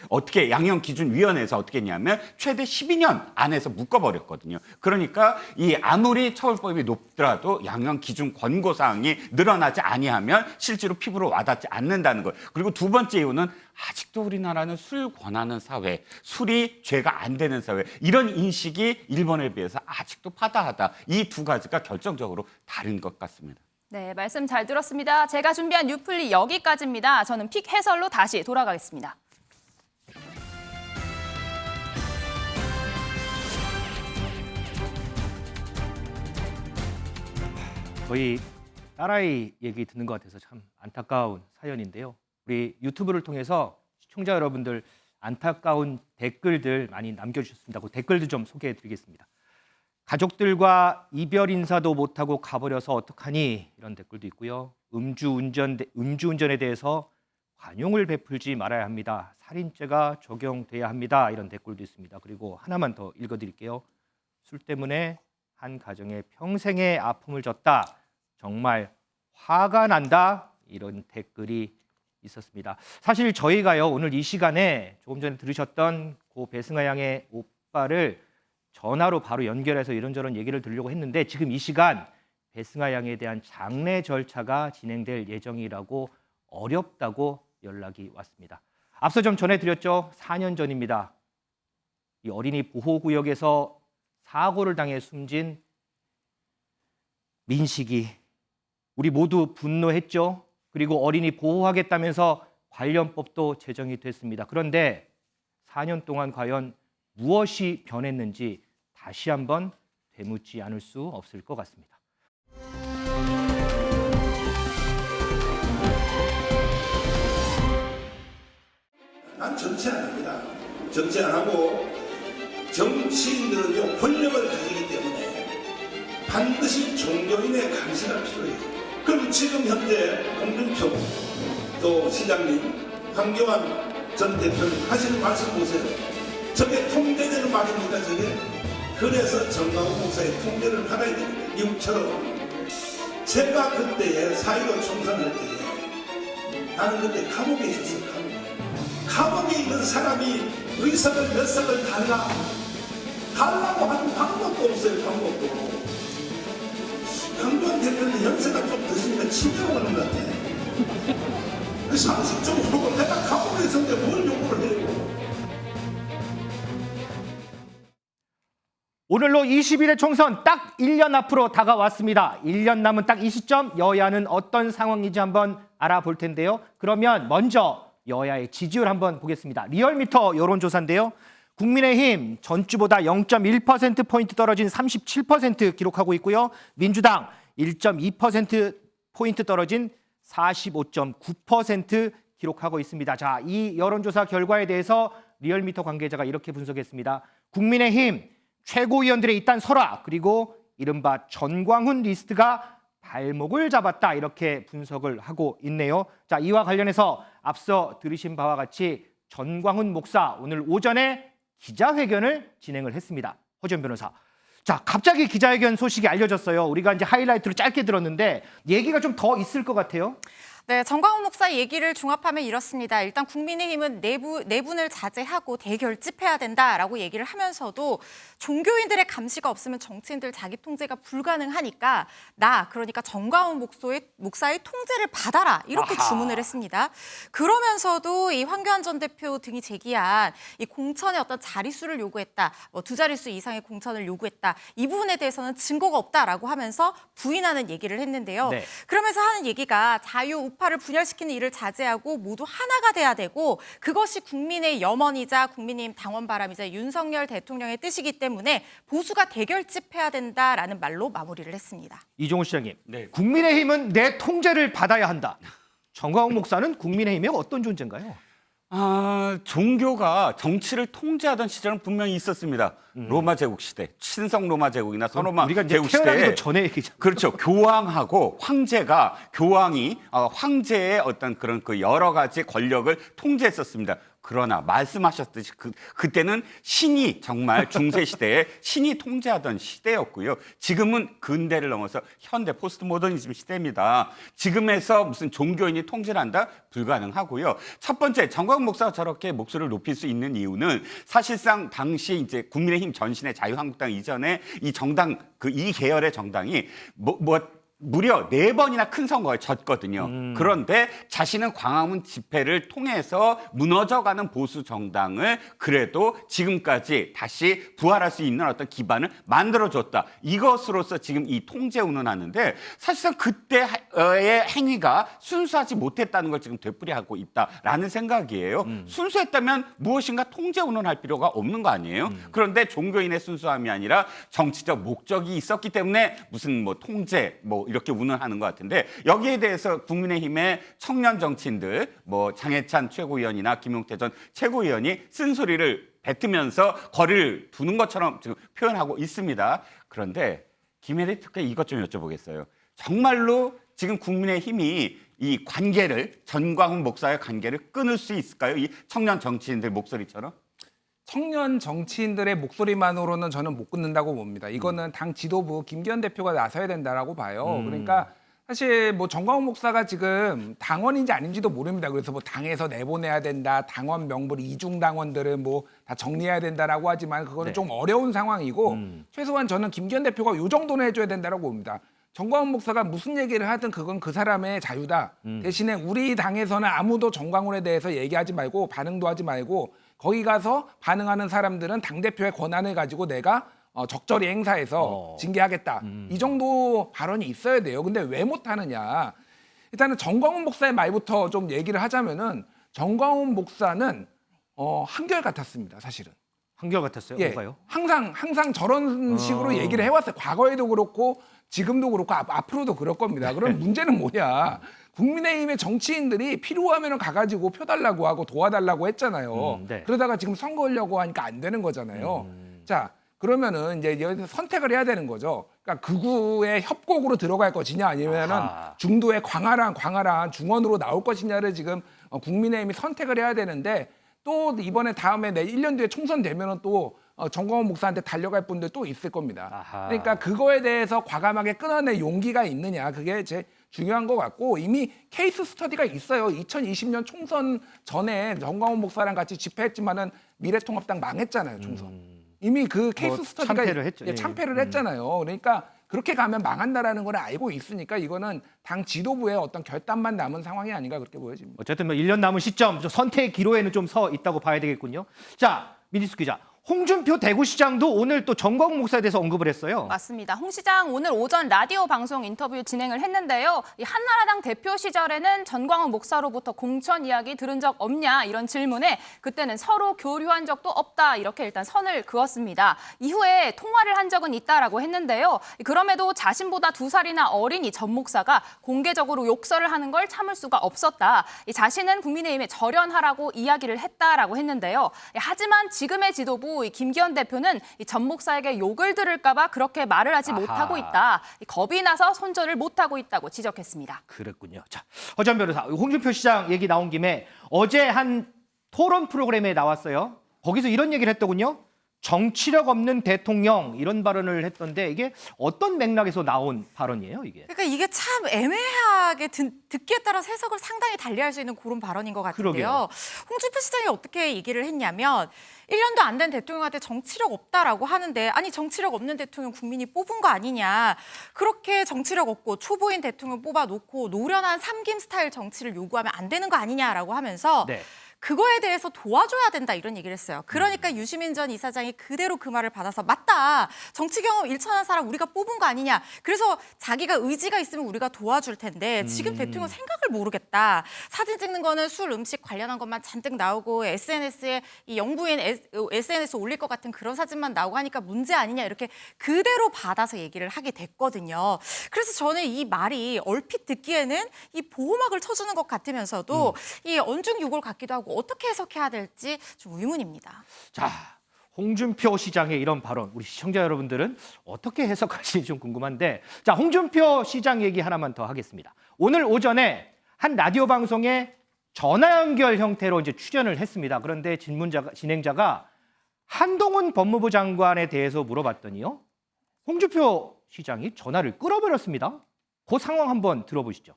어떻게 양형기준위원회에서 어떻게 했냐면 최대 12년 안에서 묶어버렸거든요. 그러니까 아무리 처벌법이 높더라도 양형기준 권고사항이 늘어나지 아니하면 실제로 피부로 와닿지 않는다는 것. 그리고 두 번째 이유는 아직도 우리나라는 술 권하는 사회, 술이 죄가 안 되는 사회 이런 인식이 일본에 비해서 아직도 파다하다. 이 두 가지가 결정적으로 다른 것 같습니다. 네, 말씀 잘 들었습니다. 제가 준비한 뉴플리 여기까지입니다. 저는 픽 해설로 다시 돌아가겠습니다. 거의 딸아이 얘기 듣는 것 같아서 참 안타까운 사연인데요. 우리 유튜브를 통해서 시청자 여러분들 안타까운 댓글들 많이 남겨주셨습니다. 그 댓글도 좀 소개해드리겠습니다. 가족들과 이별 인사도 못하고 가버려서 어떡하니 이런 댓글도 있고요. 음주운전에 대해서 관용을 베풀지 말아야 합니다. 살인죄가 적용돼야 합니다. 이런 댓글도 있습니다. 그리고 하나만 더 읽어드릴게요. 술 때문에 한 가정에 평생의 아픔을 줬다. 정말 화가 난다. 이런 댓글이 있었습니다. 사실 저희가요 오늘 이 시간에 조금 전에 들으셨던 고 배승아 양의 오빠를 전화로 바로 연결해서 이런저런 얘기를 들으려고 했는데 지금 이 시간 배승하 양에 대한 장례 절차가 진행될 예정이라고 어렵다고 연락이 왔습니다. 앞서 좀 전해드렸죠. 4년 전입니다. 이 어린이 보호구역에서 사고를 당해 숨진 민식이 우리 모두 분노했죠. 그리고 어린이 보호하겠다면서 관련법도 제정이 됐습니다. 그런데 4년 동안 과연 무엇이 변했는지 다시 한번 되묻지 않을 수 없을 것 같습니다. 난 정치 안 합니다. 정치 안 하고 정치인들은요 권력을 가지기 때문에 반드시 종교인의 감시가 필요해요. 그럼 지금 현재 홍준표 또 시장님, 황교안 전 대표님 하시는 말씀 보세요. 저게 통제되는 말입니까 저게? 그래서 정광훈 목사의 통제를 받아야 됩니다. 미국처럼. 제가 그때에 4.15 총선할 때에 나는 그때 감옥에 있었어요. 감옥에 있는 사람이 의석을 몇 석을 달라고 하는 방법도 없어요. 방법도. 황교안 대표는 연세가 좀 드시니까 치료가 오는 것 같아. 그 상식적으로 내가 감옥에 있었는데 뭘 요구를 해요. 오늘로 21대 총선 딱 1년 앞으로 다가왔습니다. 1년 남은 딱 이 시점 여야는 어떤 상황인지 한번 알아볼 텐데요. 그러면 먼저 여야의 지지율 한번 보겠습니다. 리얼미터 여론조사인데요. 국민의힘 전주보다 0.1%포인트 떨어진 37% 기록하고 있고요. 민주당 1.2%포인트 떨어진 45.9% 기록하고 있습니다. 자, 이 여론조사 결과에 대해서 리얼미터 관계자가 이렇게 분석했습니다. 국민의힘 최고위원들의 잇단 설화 그리고 이른바 전광훈 리스트가 발목을 잡았다 이렇게 분석을 하고 있네요. 자, 이와 관련해서 앞서 들으신 바와 같이 전광훈 목사 오늘 오전에 기자회견을 진행을 했습니다. 허지연 변호사. 자, 갑자기 기자회견 소식이 알려졌어요. 우리가 이제 하이라이트로 짧게 들었는데 얘기가 좀 더 있을 것 같아요. 네, 전광훈 목사 얘기를 종합하면 이렇습니다. 일단 국민의힘은 내분을 자제하고 대결집해야 된다라고 얘기를 하면서도 종교인들의 감시가 없으면 정치인들 자기 통제가 불가능하니까 그러니까 전광훈 목사의 통제를 받아라 이렇게 주문을 했습니다. 그러면서도 이 황교안 전 대표 등이 제기한 이 공천의 어떤 자릿수를 요구했다, 뭐 2자릿수 이상의 공천을 요구했다 이 부분에 대해서는 증거가 없다라고 하면서 부인하는 얘기를 했는데요. 네. 그러면서 하는 얘기가 자유 우파를 분열시키는 일을 자제하고 모두 하나가 돼야 되고 그것이 국민의 염원이자 국민의힘 당원 바람이자 윤석열 대통령의 뜻이기 때문에 보수가 대결집해야 된다라는 말로 마무리를 했습니다. 이종우 시장님, 네. 국민의힘은 내 통제를 받아야 한다. 전광훈 목사는 국민의힘의 어떤 존재인가요? 종교가 정치를 통제하던 시절은 분명히 있었습니다. 로마 제국 시대, 친성 로마 제국이나 서로마 우리가 이제 제국 시대에 태어나기도 전에 얘기죠. 그렇죠. 교황하고 교황이 황제의 어떤 그런 그 여러 가지 권력을 통제했었습니다. 그러나 말씀하셨듯이 그때는 신이 정말 중세 시대에 신이 통제하던 시대였고요. 지금은 근대를 넘어서 현대 포스트 모더니즘 시대입니다. 지금에서 무슨 종교인이 통제를 한다? 불가능하고요. 첫 번째, 전광훈 목사가 저렇게 목소리를 높일 수 있는 이유는 사실상 당시 이제 국민의힘 전신의 자유한국당 이전에 이 정당 이 계열의 정당이 무려 4번이나 큰 선거에 졌거든요. 그런데 자신은 광화문 집회를 통해서 무너져가는 보수 정당을 그래도 지금까지 다시 부활할 수 있는 어떤 기반을 만들어줬다. 이것으로서 지금 이 통제 운운하는데 사실상 그때의 행위가 순수하지 못했다는 걸 지금 되풀이하고 있다라는 생각이에요. 순수했다면 무엇인가 통제 운운할 필요가 없는 거 아니에요? 그런데 종교인의 순수함이 아니라 정치적 목적이 있었기 때문에 무슨 통제 이렇게 운운하는 것 같은데 여기에 대해서 국민의힘의 청년 정치인들 장해찬 최고위원이나 김용태 전 최고위원이 쓴소리를 뱉으면서 거리를 두는 것처럼 지금 표현하고 있습니다. 그런데 김혜리 특혜 이것 좀 여쭤보겠어요. 정말로 지금 국민의힘이 이 관계를 전광훈 목사의 관계를 끊을 수 있을까요? 이 청년 정치인들 목소리처럼? 청년 정치인들의 목소리만으로는 저는 못 끊는다고 봅니다. 이거는 당 지도부 김기현 대표가 나서야 된다라고 봐요. 그러니까 사실 전광훈 목사가 지금 당원인지 아닌지도 모릅니다. 그래서 당에서 내보내야 된다, 당원 명부를 이중 당원들은 다 정리해야 된다라고 하지만 그거는 좀 어려운 상황이고 최소한 저는 김기현 대표가 요 정도는 해줘야 된다라고 봅니다. 정광훈 목사가 무슨 얘기를 하든 그건 그 사람의 자유다. 대신에 우리 당에서는 아무도 정광훈에 대해서 얘기하지 말고 반응도 하지 말고 거기 가서 반응하는 사람들은 당대표의 권한을 가지고 내가 적절히 행사해서 징계하겠다. 이 정도 발언이 있어야 돼요. 근데 왜 못하느냐. 일단은 정광훈 목사의 말부터 좀 얘기를 하자면은 정광훈 목사는 한결같았습니다. 사실은. 한결같았어요? 예, 뭐가요? 항상 저런 식으로 얘기를 해왔어요. 과거에도 그렇고 지금도 그렇고 앞으로도 그럴 겁니다. 그럼 문제는 뭐냐? 국민의힘의 정치인들이 필요하면 가가지고 표 달라고 하고 도와달라고 했잖아요. 네. 그러다가 지금 선거하려고 하니까 안 되는 거잖아요. 자, 그러면은 이제 여기서 선택을 해야 되는 거죠. 그러니까 극우의 협곡으로 들어갈 것이냐 아니면은 중도의 광활한 중원으로 나올 것이냐를 지금 국민의힘이 선택을 해야 되는데 또 이번에 다음에 1년 뒤에 총선 되면은 또 정광훈 목사한테 달려갈 분들 또 있을 겁니다. 그러니까 그거에 대해서 과감하게 끊어낼 용기가 있느냐 그게 제일 중요한 것 같고 이미 케이스 스터디가 있어요. 2020년 총선 전에 정광훈 목사랑 같이 집회했지만은 미래통합당 망했잖아요. 총선. 이미 그 케이스 스터디가 참패를 했죠. 예, 참패를 했잖아요. 그러니까 그렇게 가면 망한다라는 걸 알고 있으니까 이거는 당 지도부의 어떤 결단만 남은 상황이 아닌가 그렇게 보여집니다. 어쨌든 뭐 1년 남은 시점 선택 기로에는 좀 서 있다고 봐야 되겠군요. 자, 민희숙 기자. 홍준표 대구시장도 오늘 또 정광훈 목사에 대해서 언급을 했어요. 맞습니다. 홍 시장 오늘 오전 라디오 방송 인터뷰 진행을 했는데요. 이 한나라당 대표 시절에는 전광훈 목사로부터 공천 이야기 들은 적 없냐 이런 질문에 그때는 서로 교류한 적도 없다 이렇게 일단 선을 그었습니다. 이후에 통화를 한 적은 있다라고 했는데요. 그럼에도 자신보다 2살이나 어린 이 전 목사가 공개적으로 욕설을 하는 걸 참을 수가 없었다. 자신은 국민의힘에 절연하라고 이야기를 했다라고 했는데요. 하지만 지금의 지도부 이 김기현 대표는 이 전 목사에게 욕을 들을까 봐 그렇게 말을 하지 못하고 있다. 겁이 나서 손절을 못하고 있다고 지적했습니다. 그랬군요. 자, 허전 변호사, 홍준표 시장 얘기 나온 김에 어제 한 토론 프로그램에 나왔어요. 거기서 이런 얘기를 했더군요. 정치력 없는 대통령 이런 발언을 했던데 이게 어떤 맥락에서 나온 발언이에요, 이게? 그러니까 이게 참 애매하게 듣기에 따라서 해석을 상당히 달리할 수 있는 그런 발언인 것 같은데요. 그러게요. 홍준표 시장이 어떻게 얘기를 했냐면 1년도 안 된 대통령한테 정치력 없다라고 하는데 아니 정치력 없는 대통령 국민이 뽑은 거 아니냐. 그렇게 정치력 없고 초보인 대통령 뽑아놓고 노련한 삼김 스타일 정치를 요구하면 안 되는 거 아니냐라고 하면서 네. 그거에 대해서 도와줘야 된다 이런 얘기를 했어요. 그러니까 유시민 전 이사장이 그대로 그 말을 받아서 맞다. 정치 경험 일천한 사람 우리가 뽑은 거 아니냐. 그래서 자기가 의지가 있으면 우리가 도와줄 텐데 지금 대통령 생각을 모르겠다. 사진 찍는 거는 술, 음식 관련한 것만 잔뜩 나오고 SNS에 이 영부인 SNS 올릴 것 같은 그런 사진만 나오고 하니까 문제 아니냐 이렇게 그대로 받아서 얘기를 하게 됐거든요. 그래서 저는 이 말이 얼핏 듣기에는 이 보호막을 쳐주는 것 같으면서도 이 언중유골 같기도 하고 어떻게 해석해야 될지 좀 의문입니다. 자, 홍준표 시장의 이런 발언 우리 시청자 여러분들은 어떻게 해석하시는지 좀 궁금한데 자, 홍준표 시장 얘기 하나만 더 하겠습니다. 오늘 오전에 한 라디오 방송에 전화 연결 형태로 이제 출연을 했습니다. 그런데 진행자가 한동훈 법무부 장관에 대해서 물어봤더니요. 홍준표 시장이 전화를 끊어버렸습니다. 그 상황 한번 들어보시죠.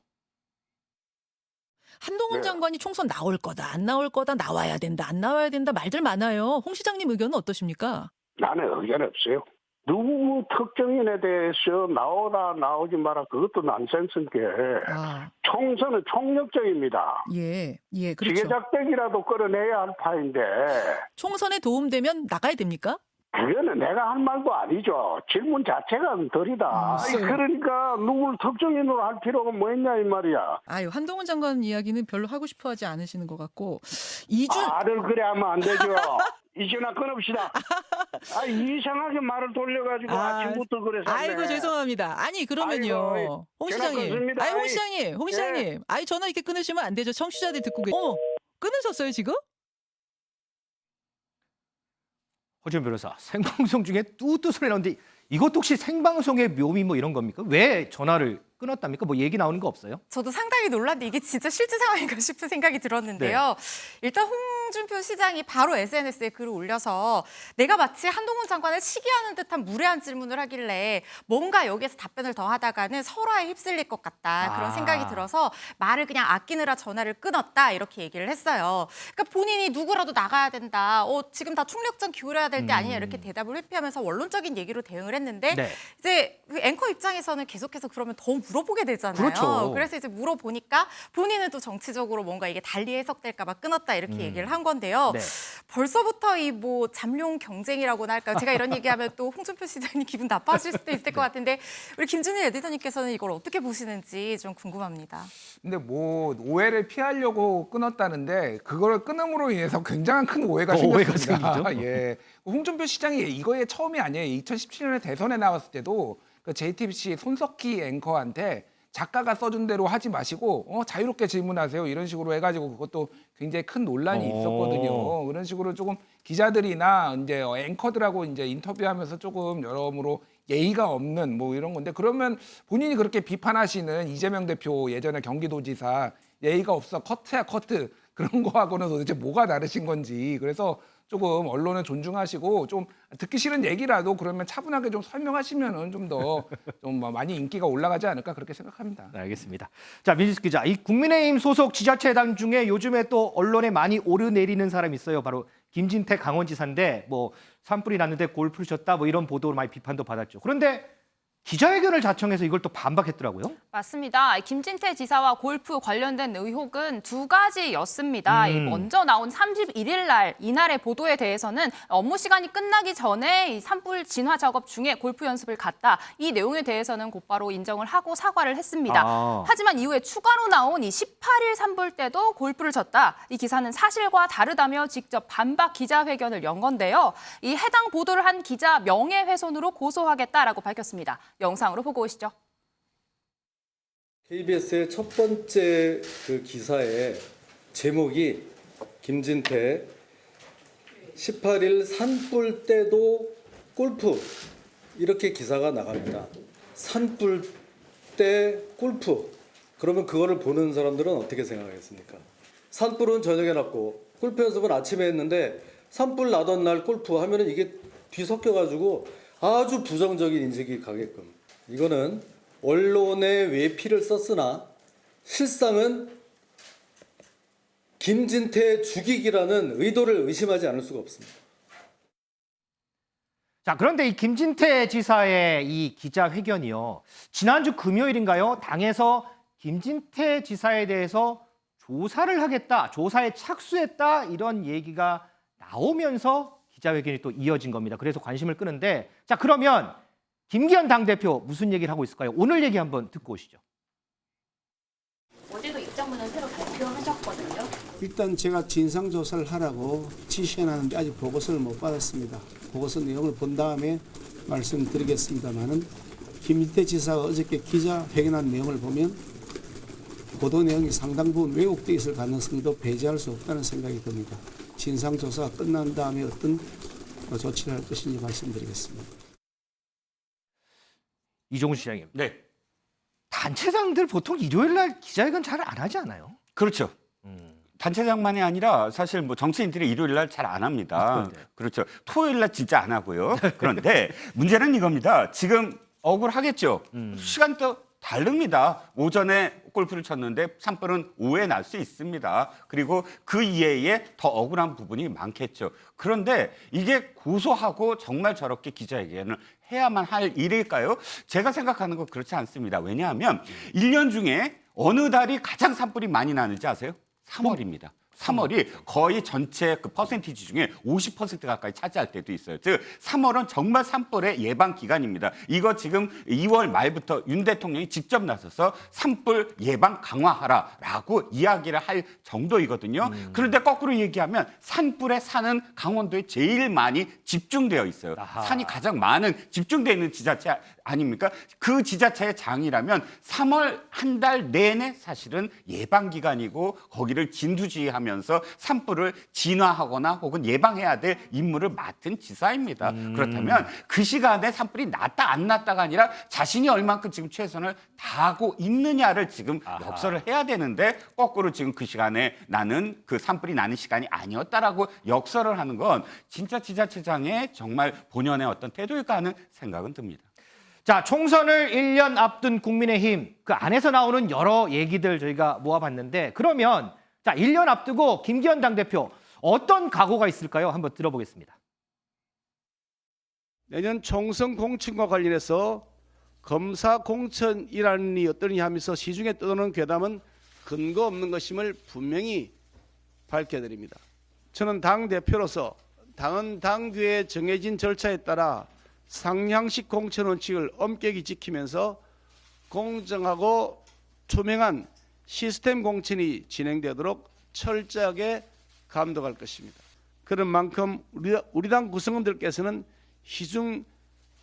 한동훈 장관이 총선 나올 거다, 안 나올 거다, 나와야 된다, 안 나와야 된다 말들 많아요. 홍 시장님 의견은 어떠십니까? 나는 의견 없어요. 누구 특정인에 대해서 나오라 나오지 마라 그것도 난센스인 게 총선은 총력적입니다. 예, 그렇죠. 지게작대기라도 끌어내야 할 파인데 총선에 도움되면 나가야 됩니까? 그거는 내가 할 말도 아니죠. 질문 자체가 덜이다. 그러니까 누굴 특정인으로 할 필요가 뭐 있냐 이 말이야. 아유, 한동훈 장관 이야기는 별로 하고 싶어 하지 않으시는 것 같고 말을 그래 하면 안 되죠. 이 전화 끊읍시다. 이상하게 말을 돌려가지고 아침부터 그래서. 아이고 죄송합니다. 아니 그러면요. 아이고, 홍 시장님. 홍 시장님. 예. 전화 이렇게 끊으시면 안 되죠. 청취자들 듣고 어머, 끊으셨어요 지금? 허지원 변호사, 생방송 중에 뚜뚜 소리 나오는데 이것도 혹시 생방송의 묘미 뭐 이런 겁니까? 왜 전화를 끊었답니까? 뭐 얘기 나오는 거 없어요? 저도 상당히 놀랐는데 이게 진짜 실제 상황인가 싶은 생각이 들었는데요. 일단 홍 홍준표 시장이 바로 SNS에 글을 올려서 내가 마치 한동훈 장관을 시기하는 듯한 무례한 질문을 하길래 뭔가 여기에서 답변을 더 하다가는 설화에 휩쓸릴 것 같다. 그런 생각이 들어서 말을 그냥 아끼느라 전화를 끊었다. 이렇게 얘기를 했어요. 그러니까 본인이 누구라도 나가야 된다. 지금 다 총력전 기울여야 될 때 아니냐 이렇게 대답을 회피하면서 원론적인 얘기로 대응을 했는데 네. 이제 그 앵커 입장에서는 계속해서 그러면 더 물어보게 되잖아요. 그렇죠. 그래서 이제 물어보니까 본인은 또 정치적으로 뭔가 이게 달리 해석될까 봐 끊었다 이렇게 얘기를 한 건데요. 네. 벌써부터 이 뭐 잠룡 경쟁이라고나 할까요? 제가 이런 얘기하면 또 홍준표 시장님 기분 나빠하실 수도 있을 것 같은데 우리 김준일 에디터님께서는 이걸 어떻게 보시는지 좀 궁금합니다. 근데 뭐 오해를 피하려고 끊었다는데 그걸 끊음으로 인해서 굉장한 큰 오해가 오해가 생겼습니다. 생기죠. 예. 홍준표 시장이 이거에 처음이 아니에요. 2017년에 대선에 나왔을 때도 그 JTBC 손석희 앵커한테 작가가 써준 대로 하지 마시고 자유롭게 질문하세요. 이런 식으로 해가지고 그것도 굉장히 큰 논란이 있었거든요. 그런 식으로 조금 기자들이나 이제 앵커들하고 이제 인터뷰하면서 조금 여러모로 예의가 없는 뭐 이런 건데 그러면 본인이 그렇게 비판하시는 이재명 대표 예전에 경기도지사 예의가 없어 커트야 커트 그런 거하고는 도대체 뭐가 다르신 건지 그래서 조금 언론을 존중하시고 좀 듣기 싫은 얘기라도 그러면 차분하게 좀 설명하시면은 좀 더 좀 많이 인기가 올라가지 않을까 그렇게 생각합니다. 네, 알겠습니다. 자, 민지수 기자, 이 국민의힘 소속 지자체당 중에 요즘에 또 언론에 많이 오르내리는 사람이 있어요. 바로 김진태 강원지사인데 뭐 산불이 났는데 골프를 쳤다 뭐 이런 보도로 많이 비판도 받았죠. 그런데 기자회견을 자청해서 이걸 또 반박했더라고요. 맞습니다. 김진태 지사와 골프 관련된 의혹은 두 가지였습니다. 먼저 나온 31일 날 이날의 보도에 대해서는 업무 시간이 끝나기 전에 이 산불 진화 작업 중에 골프 연습을 갔다. 이 내용에 대해서는 곧바로 인정을 하고 사과를 했습니다. 하지만 이후에 추가로 나온 이 18일 산불 때도 골프를 쳤다. 이 기사는 사실과 다르다며 직접 반박 기자회견을 연 건데요. 이 해당 보도를 한 기자 명예훼손으로 고소하겠다라고 밝혔습니다. 영상으로 보고 오시죠. KBS의 첫 번째 그 기사의 제목이 김진태 18일 산불 때도 골프 이렇게 기사가 나갑니다. 산불 때 골프 그러면 그거를 보는 사람들은 어떻게 생각하겠습니까? 산불은 저녁에 났고 골프 연습은 아침에 했는데 산불 나던 날 골프 하면은 이게 뒤섞여가지고 아주 부정적인 인식이 가게끔 이거는 언론에 외피를 썼으나 실상은 김진태 죽이기라는 의도를 의심하지 않을 수가 없습니다. 자, 그런데 이 김진태 지사의 이 기자회견이요. 지난주 금요일인가요? 당에서 김진태 지사에 대해서 조사를 하겠다, 조사에 착수했다 이런 얘기가 나오면서 기자회견이 또 이어진 겁니다. 그래서 관심을 끄는데 자, 그러면 김기현 당대표 무슨 얘기를 하고 있을까요? 오늘 얘기 한번 듣고 오시죠. 어제도 입장문을 새로 발표하셨거든요. 일단 제가 진상조사를 하라고 지시해놨는데 아직 보고서를 못 받았습니다. 보고서 내용을 본 다음에 말씀드리겠습니다만은 김진태 지사가 어저께 기자회견한 내용을 보면 보도 내용이 상당 부분 왜곡되어 있을 가능성도 배제할 수 없다는 생각이 듭니다. 진상조사가 끝난 다음에 어떤 조치를 할 것인지 말씀드리겠습니다. 이종훈 시장님. 네. 단체장들 보통 일요일 날 기자회견 잘 안 하지 않아요? 그렇죠. 단체장만이 아니라 사실 뭐 정치인들이 일요일 날 잘 안 합니다. 그렇죠. 토요일 날 진짜 안 하고요. 그런데 문제는 이겁니다. 지금 억울하겠죠. 시간도 다릅니다. 오전에 골프를 쳤는데 산불은 오후에 날 수 있습니다. 그리고 그 이외에 더 억울한 부분이 많겠죠. 그런데 이게 고소하고 정말 저렇게 기자회견을 해야만 할 일일까요? 제가 생각하는 건 그렇지 않습니다. 왜냐하면 1년 중에 어느 달이 가장 산불이 많이 나는지 아세요? 3월입니다. 3월이 거의 전체 그 퍼센티지 중에 50% 가까이 차지할 때도 있어요. 즉 3월은 정말 산불의 예방 기간입니다. 이거 지금 2월 말부터 윤 대통령이 직접 나서서 산불 예방 강화하라라고 이야기를 할 정도이거든요. 그런데 거꾸로 얘기하면 산불의 산은 강원도에 제일 많이 집중되어 있어요. 산이 가장 많은 집중되어 있는 지자체 아닙니까? 그 지자체의 장이라면 3월 한 달 내내 사실은 예방 기간이고 거기를 진두지휘하면서 산불을 진화하거나 혹은 예방해야 될 임무를 맡은 지사입니다. 그렇다면 그 시간에 산불이 났다 안 났다가 아니라 자신이 얼만큼 지금 최선을 다하고 있느냐를 지금 역설을 해야 되는데 거꾸로 지금 그 시간에 나는 그 산불이 나는 시간이 아니었다라고 역설을 하는 건 진짜 지자체장의 정말 본연의 어떤 태도일까 하는 생각은 듭니다. 자, 총선을 1년 앞둔 국민의힘 그 안에서 나오는 여러 얘기들 저희가 모아봤는데 그러면 자 1년 앞두고 김기현 당대표 어떤 각오가 있을까요? 한번 들어보겠습니다. 내년 총선 공천과 관련해서 검사 공천이라는 이 어떠냐 하면서 시중에 떠도는 괴담은 근거 없는 것임을 분명히 밝혀드립니다. 저는 당대표로서 당은 당규에 정해진 절차에 따라 상향식 공천 원칙을 엄격히 지키면서 공정하고 투명한 시스템 공천이 진행되도록 철저하게 감독할 것입니다. 그런 만큼 우리 당 구성원들께서는 시중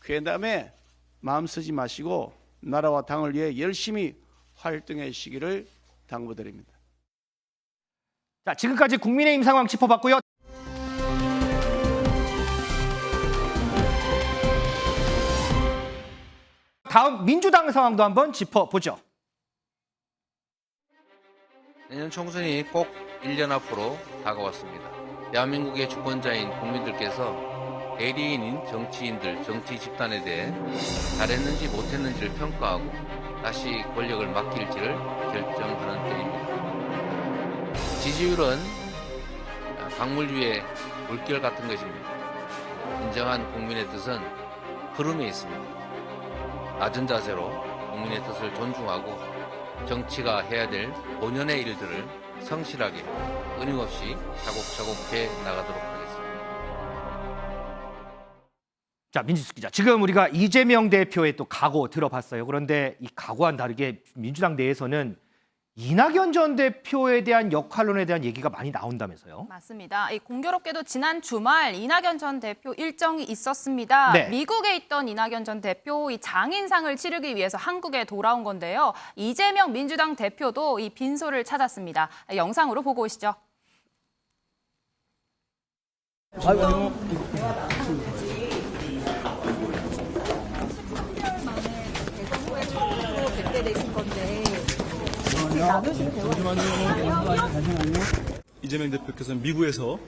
괴담에 마음 쓰지 마시고 나라와 당을 위해 열심히 활동해 주시기를 당부드립니다. 자, 지금까지 국민의힘 상황 짚어봤고요. 다음 민주당 상황도 한번 짚어보죠. 내년 총선이 꼭 1년 앞으로 다가왔습니다. 대한민국의 주권자인 국민들께서 대리인인 정치인들, 정치 집단에 대해 잘했는지 못했는지를 평가하고 다시 권력을 맡길지를 결정하는 때입니다. 지지율은 강물 위에 물결 같은 것입니다. 진정한 국민의 뜻은 흐름에 있습니다. 낮은 자세로 국민의 뜻을 존중하고 정치가 해야 될 본연의 일들을 성실하게 끊임없이 차곡차곡 해 나가도록 하겠습니다. 자, 민지숙 기자. 지금 우리가 이재명 대표의 또 각오 들어봤어요. 그런데 이 각오와는 다르게 민주당 내에서는 이낙연 전 대표에 대한 역할론에 대한 얘기가 많이 나온다면서요? 맞습니다. 공교롭게도 지난 주말 이낙연 전 대표 일정이 있었습니다. 네. 미국에 있던 이낙연 전 대표 이 장인상을 치르기 위해서 한국에 돌아온 건데요. 이재명 민주당 대표도 이 빈소를 찾았습니다. 영상으로 보고 오시죠. 이재명 대표께서는 미국에서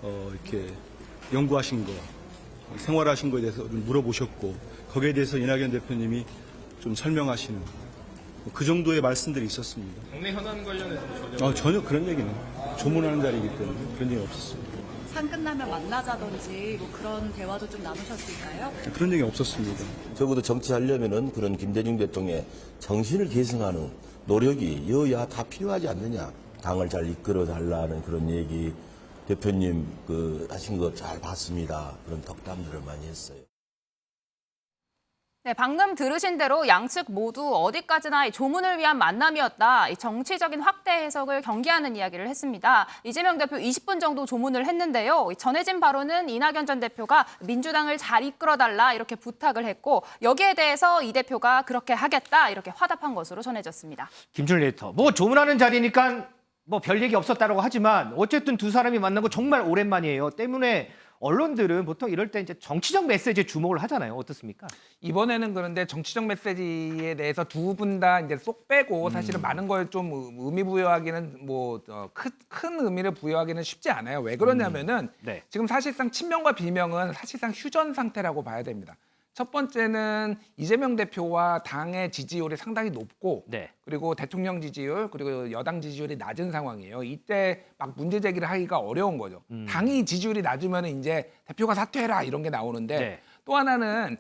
이렇게 연구하신 거, 생활하신 거에 대해서 좀 물어보셨고 거기에 대해서 이낙연 대표님이 좀 설명하시는 그 정도의 말씀들이 있었습니다. 국내 현안 관련해서 전혀 그런 얘기는 조문하는 자리이기 때문에 그런 얘기 없었습니다. 상 끝나면 만나자든지 뭐 그런 대화도 좀 나누셨을까요? 그런 얘기 없었습니다. 적어도 정치하려면은 그런 김대중 대통령의 정신을 계승하는 노력이 여야 다 필요하지 않느냐. 당을 잘 이끌어 달라는 그런 얘기 대표님 하신 거 잘 봤습니다. 그런 덕담들을 많이 했어요. 네, 방금 들으신 대로 양측 모두 어디까지나 조문을 위한 만남이었다. 이 정치적인 확대 해석을 경계하는 이야기를 했습니다. 이재명 대표 20분 정도 조문을 했는데요. 전해진 바로는 이낙연 전 대표가 민주당을 잘 이끌어달라 이렇게 부탁을 했고 여기에 대해서 이 대표가 그렇게 하겠다 이렇게 화답한 것으로 전해졌습니다. 김준일 에디터. 뭐 조문하는 자리니까 뭐 별 얘기 없었다라고 하지만 어쨌든 두 사람이 만난 거 정말 오랜만이에요. 때문에 언론들은 보통 이럴 때 이제 정치적 메시지에 주목을 하잖아요. 어떻습니까? 이번에는 그런데 정치적 메시지에 대해서 두 분 다 이제 쏙 빼고 사실은 많은 걸 좀 의미 부여하기는 큰 의미를 부여하기는 쉽지 않아요. 왜 그러냐면은 네. 지금 사실상 친명과 비명은 사실상 휴전 상태라고 봐야 됩니다. 첫 번째는 이재명 대표와 당의 지지율이 상당히 높고 네. 그리고 대통령 지지율 그리고 여당 지지율이 낮은 상황이에요. 이때 막 문제 제기를 하기가 어려운 거죠. 당이 지지율이 낮으면 이제 대표가 사퇴해라 이런 게 나오는데 네. 또 하나는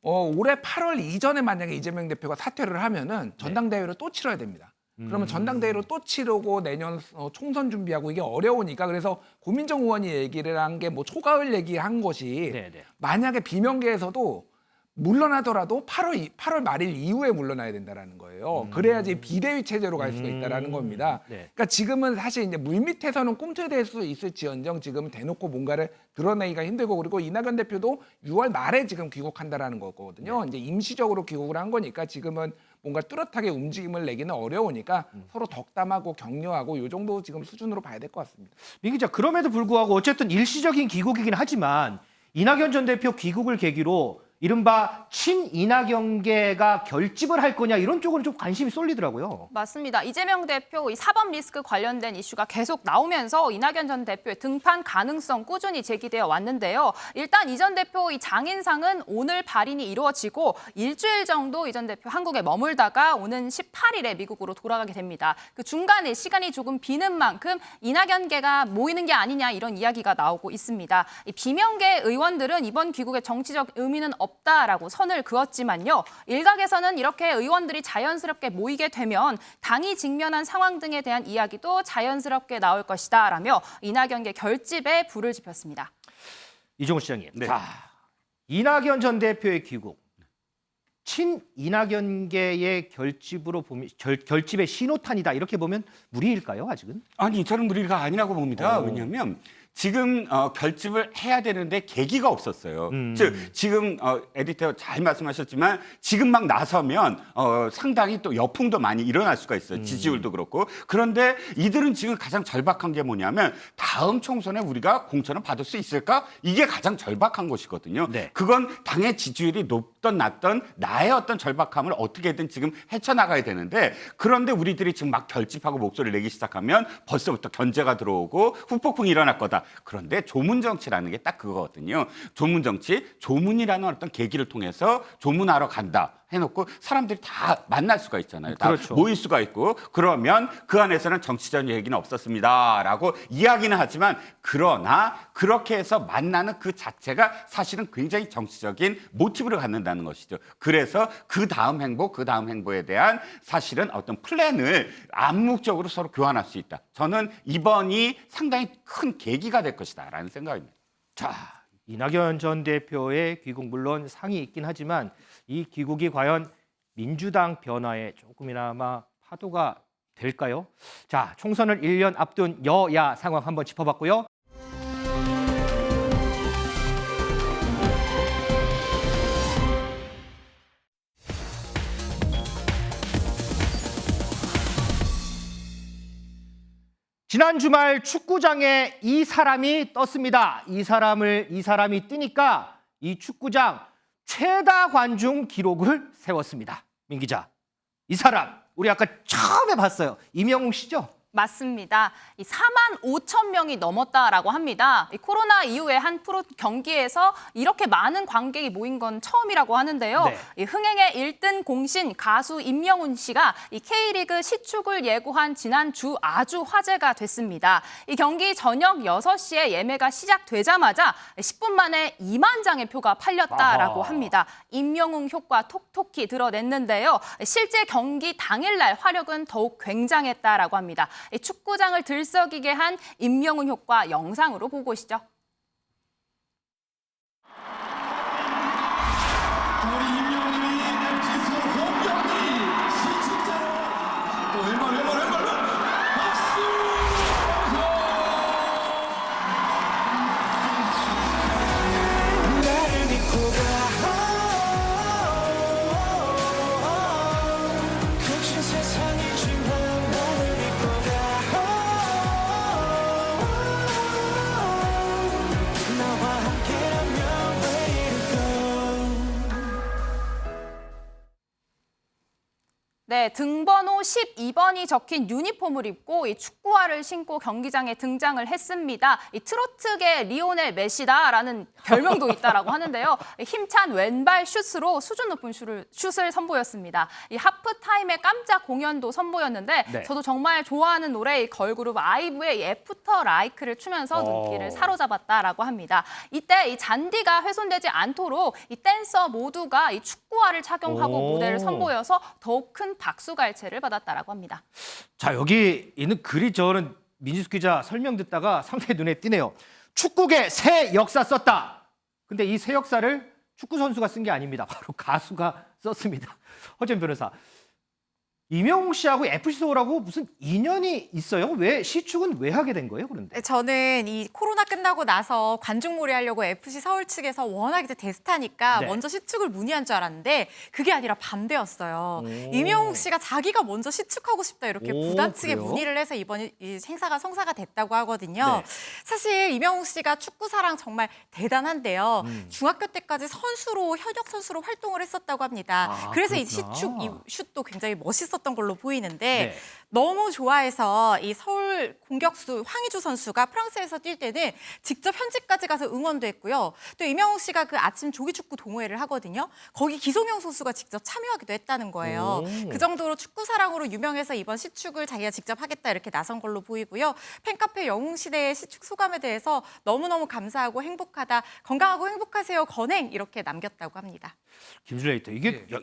올해 8월 이전에 만약에 이재명 대표가 사퇴를 하면은 전당대회를 또 치러야 됩니다. 그러면 전당대회를 또 치르고 내년 총선 준비하고 이게 어려우니까 그래서 고민정 의원이 얘기를 한 게 뭐 초가을 얘기한 것이 네, 네. 만약에 비명계에서도 물러나더라도 8월 말일 이후에 물러나야 된다라는 거예요. 그래야지 비대위 체제로 갈 수가 있다라는 겁니다. 네. 그러니까 지금은 사실 이제 물밑에서는 꿈틀댈 수 있을지언정 지금은 대놓고 뭔가를 드러내기가 힘들고 그리고 이낙연 대표도 6월 말에 지금 귀국한다라는 거거든요. 이제 임시적으로 귀국을 한 거니까 지금은 뭔가 뚜렷하게 움직임을 내기는 어려우니까 서로 덕담하고 격려하고 이 정도 지금 수준으로 봐야 될 것 같습니다. 민 기자, 그럼에도 불구하고 어쨌든 일시적인 귀국이긴 하지만 이낙연 전 대표 귀국을 계기로 이른바 친이낙연계가 결집을 할 거냐 이런 쪽은 좀 관심이 쏠리더라고요. 맞습니다. 이재명 대표 이 사법 리스크 관련된 이슈가 계속 나오면서 이낙연 전 대표의 등판 가능성 꾸준히 제기되어 왔는데요. 일단 이 전 대표 이 장인상은 오늘 발인이 이루어지고 일주일 정도 이 전 대표 한국에 머물다가 오는 18일에 미국으로 돌아가게 됩니다. 그 중간에 시간이 조금 비는 만큼 이낙연계가 모이는 게 아니냐 이런 이야기가 나오고 있습니다. 이 비명계 의원들은 이번 귀국의 정치적 의미는 없다라고 선을 그었지만요. 일각에서는 이렇게 의원들이 자연스럽게 모이게 되면 당이 직면한 상황 등에 대한 이야기도 자연스럽게 나올 것이다라며 이낙연계 결집에 불을 지폈습니다. 이종우 시장님, 네. 자, 이낙연 전 대표의 귀국, 친이낙연계의 결집으로 보면 결집의 신호탄이다 이렇게 보면 무리일까요, 아직은? 아니, 저는 무리가 아니라고 봅니다. 왜냐하면 지금 결집을 해야 되는데 계기가 없었어요. 즉 지금 에디터 잘 말씀하셨지만 지금 막 나서면 상당히 또 여풍도 많이 일어날 수가 있어요. 지지율도 그렇고. 그런데 이들은 지금 가장 절박한 게 뭐냐면 다음 총선에 우리가 공천을 받을 수 있을까? 이게 가장 절박한 것이거든요. 네. 그건 당의 지지율이 높던 낮던 나의 어떤 절박함을 어떻게든 지금 헤쳐나가야 되는데 그런데 우리들이 지금 막 결집하고 목소리를 내기 시작하면 벌써부터 견제가 들어오고 후폭풍이 일어날 거다. 그런데 조문 정치라는 게 딱 그거거든요. 조문 정치, 조문이라는 어떤 계기를 통해서 조문하러 간다 해놓고 사람들이 다 만날 수가 있잖아요. 다 그렇죠. 모일 수가 있고 그러면 그 안에서는 정치적 얘기는 없었습니다라고 이야기는 하지만 그러나 그렇게 해서 만나는 그 자체가 사실은 굉장히 정치적인 모티브를 갖는다는 것이죠. 그래서 그 다음 행보에 대한 사실은 어떤 플랜을 암묵적으로 서로 교환할 수 있다. 저는 이번이 상당히 큰 계기가 될 것이다라는 생각입니다. 자, 이낙연 전 대표의 귀국 물론 상이 있긴 하지만 이 귀국이 과연 민주당 변화에 조금이나마 파도가 될까요? 자, 총선을 1년 앞둔 여야 상황 한번 짚어봤고요. 지난 주말 축구장에 이 사람이 떴습니다. 이 사람이 뜨니까 이 축구장 최다 관중 기록을 세웠습니다. 민 기자, 이 사람 우리 아까 처음에 봤어요. 임영웅 씨죠? 맞습니다. 4만 5천 명이 넘었다라고 합니다. 코로나 이후에 한 프로 경기에서 이렇게 많은 관객이 모인 건 처음이라고 하는데요. 네. 흥행의 1등 공신 가수 임영웅 씨가 K리그 시축을 예고한 지난주 아주 화제가 됐습니다. 이 경기 저녁 6시에 예매가 시작되자마자 10분 만에 2만 장의 표가 팔렸다라고 합니다. 임영웅 효과 톡톡히 드러냈는데요. 실제 경기 당일날 화력은 더욱 굉장했다라고 합니다. 축구장을 들썩이게 한 임영웅 효과 영상으로 보고 오시죠. 네, 등번호 12번이 적힌 유니폼을 입고 이 축구화를 신고 경기장에 등장을 했습니다. 이 트로트계 리오넬 메시다라는 별명도 있다라고 하는데요. 힘찬 왼발 슛으로 수준 높은 슛을 선보였습니다. 이 하프타임에 깜짝 공연도 선보였는데 네. 저도 정말 좋아하는 노래 이 걸그룹 아이브의 애프터 라이크를 추면서 눈길을 사로잡았다라고 합니다. 이때 이 잔디가 훼손되지 않도록 이 댄서 모두가 이 축구화를 착용하고 무대를 선보여서 더욱 큰 박수갈채를 받았다라고 합니다. 자, 여기 있는 글이 저는 민지숙 기자 설명 듣다가 상당히 눈에 띄네요. 축구계 새 역사 썼다. 근데 이 새 역사를 축구 선수가 쓴 게 아닙니다. 바로 가수가 썼습니다. 허준 변호사. 이명웅 씨하고 FC 서울하고 무슨 인연이 있어요? 왜 시축은 왜 하게 된 거예요? 그런데 네, 저는 이 코로나 끝나고 나서 관중몰이 하려고 FC 서울 측에서 워낙 이제 대스타니까 네. 먼저 시축을 문의한 줄 알았는데 그게 아니라 반대였어요. 이명웅 씨가 자기가 먼저 시축하고 싶다 이렇게 오, 구단 측에 그래요? 문의를 해서 이번 이 행사가 성사가 됐다고 하거든요. 네. 사실 이명웅 씨가 축구 사랑 정말 대단한데요. 중학교 때까지 선수로 현역 선수로 활동을 했었다고 합니다. 아, 그래서 이 그렇구나. 시축 이 슛도 굉장히 멋있었던 걸로 보이는데 네. 너무 좋아해서 이 서울 공격수 황의조 선수가 프랑스에서 뛸 때는 직접 현지까지 가서 응원도 했고요. 또 이명웅 씨가 그 아침 조기축구 동호회를 하거든요. 거기 기성용 선수가 직접 참여하기도 했다는 거예요. 오. 그 정도로 축구 사랑으로 유명해서 이번 시축을 자기가 직접 하겠다 이렇게 나선 걸로 보이고요. 팬카페 영웅시대의 시축 소감에 대해서 너무너무 감사하고 행복하다. 건강하고 행복하세요. 건행 이렇게 남겼다고 합니다. 김준일 에디터 이게 예. 야,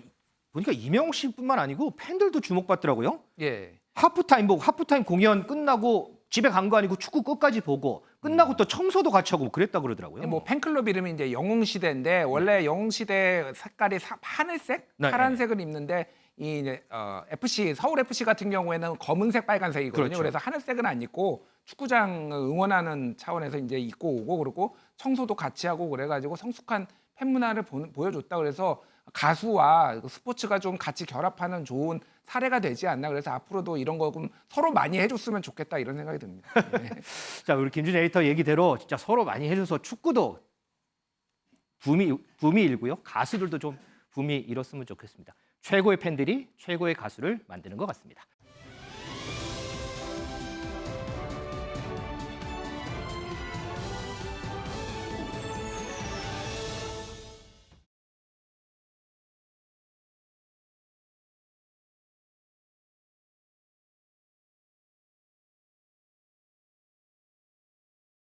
보니까 이명웅 씨뿐만 아니고 팬들도 주목받더라고요. 예. 하프타임 보고 하프타임 공연 끝나고 집에 간 거 아니고 축구 끝까지 보고 끝나고 또 청소도 같이 하고 그랬다 그러더라고요. 뭐 팬클럽 이름이 이제 영웅시대인데 원래 영웅시대 색깔이 하늘색, 네, 파란색을 입는데 이 이제 FC 서울 FC 같은 경우에는 검은색, 빨간색이거든요. 그렇죠. 그래서 하늘색은 안 입고 축구장 응원하는 차원에서 이제 입고 오고 그러고 청소도 같이 하고 그래가지고 성숙한 팬 문화를 보여줬다. 그래서 가수와 스포츠가 좀 같이 결합하는 좋은 사례가 되지 않나. 그래서 앞으로도 이런 거 좀 서로 많이 해줬으면 좋겠다 이런 생각이 듭니다. 예. 자, 우리 김준일 에디터 얘기대로 진짜 서로 많이 해줘서 축구도 붐이 일고요. 가수들도 좀 붐이 일었으면 좋겠습니다. 최고의 팬들이 최고의 가수를 만드는 것 같습니다.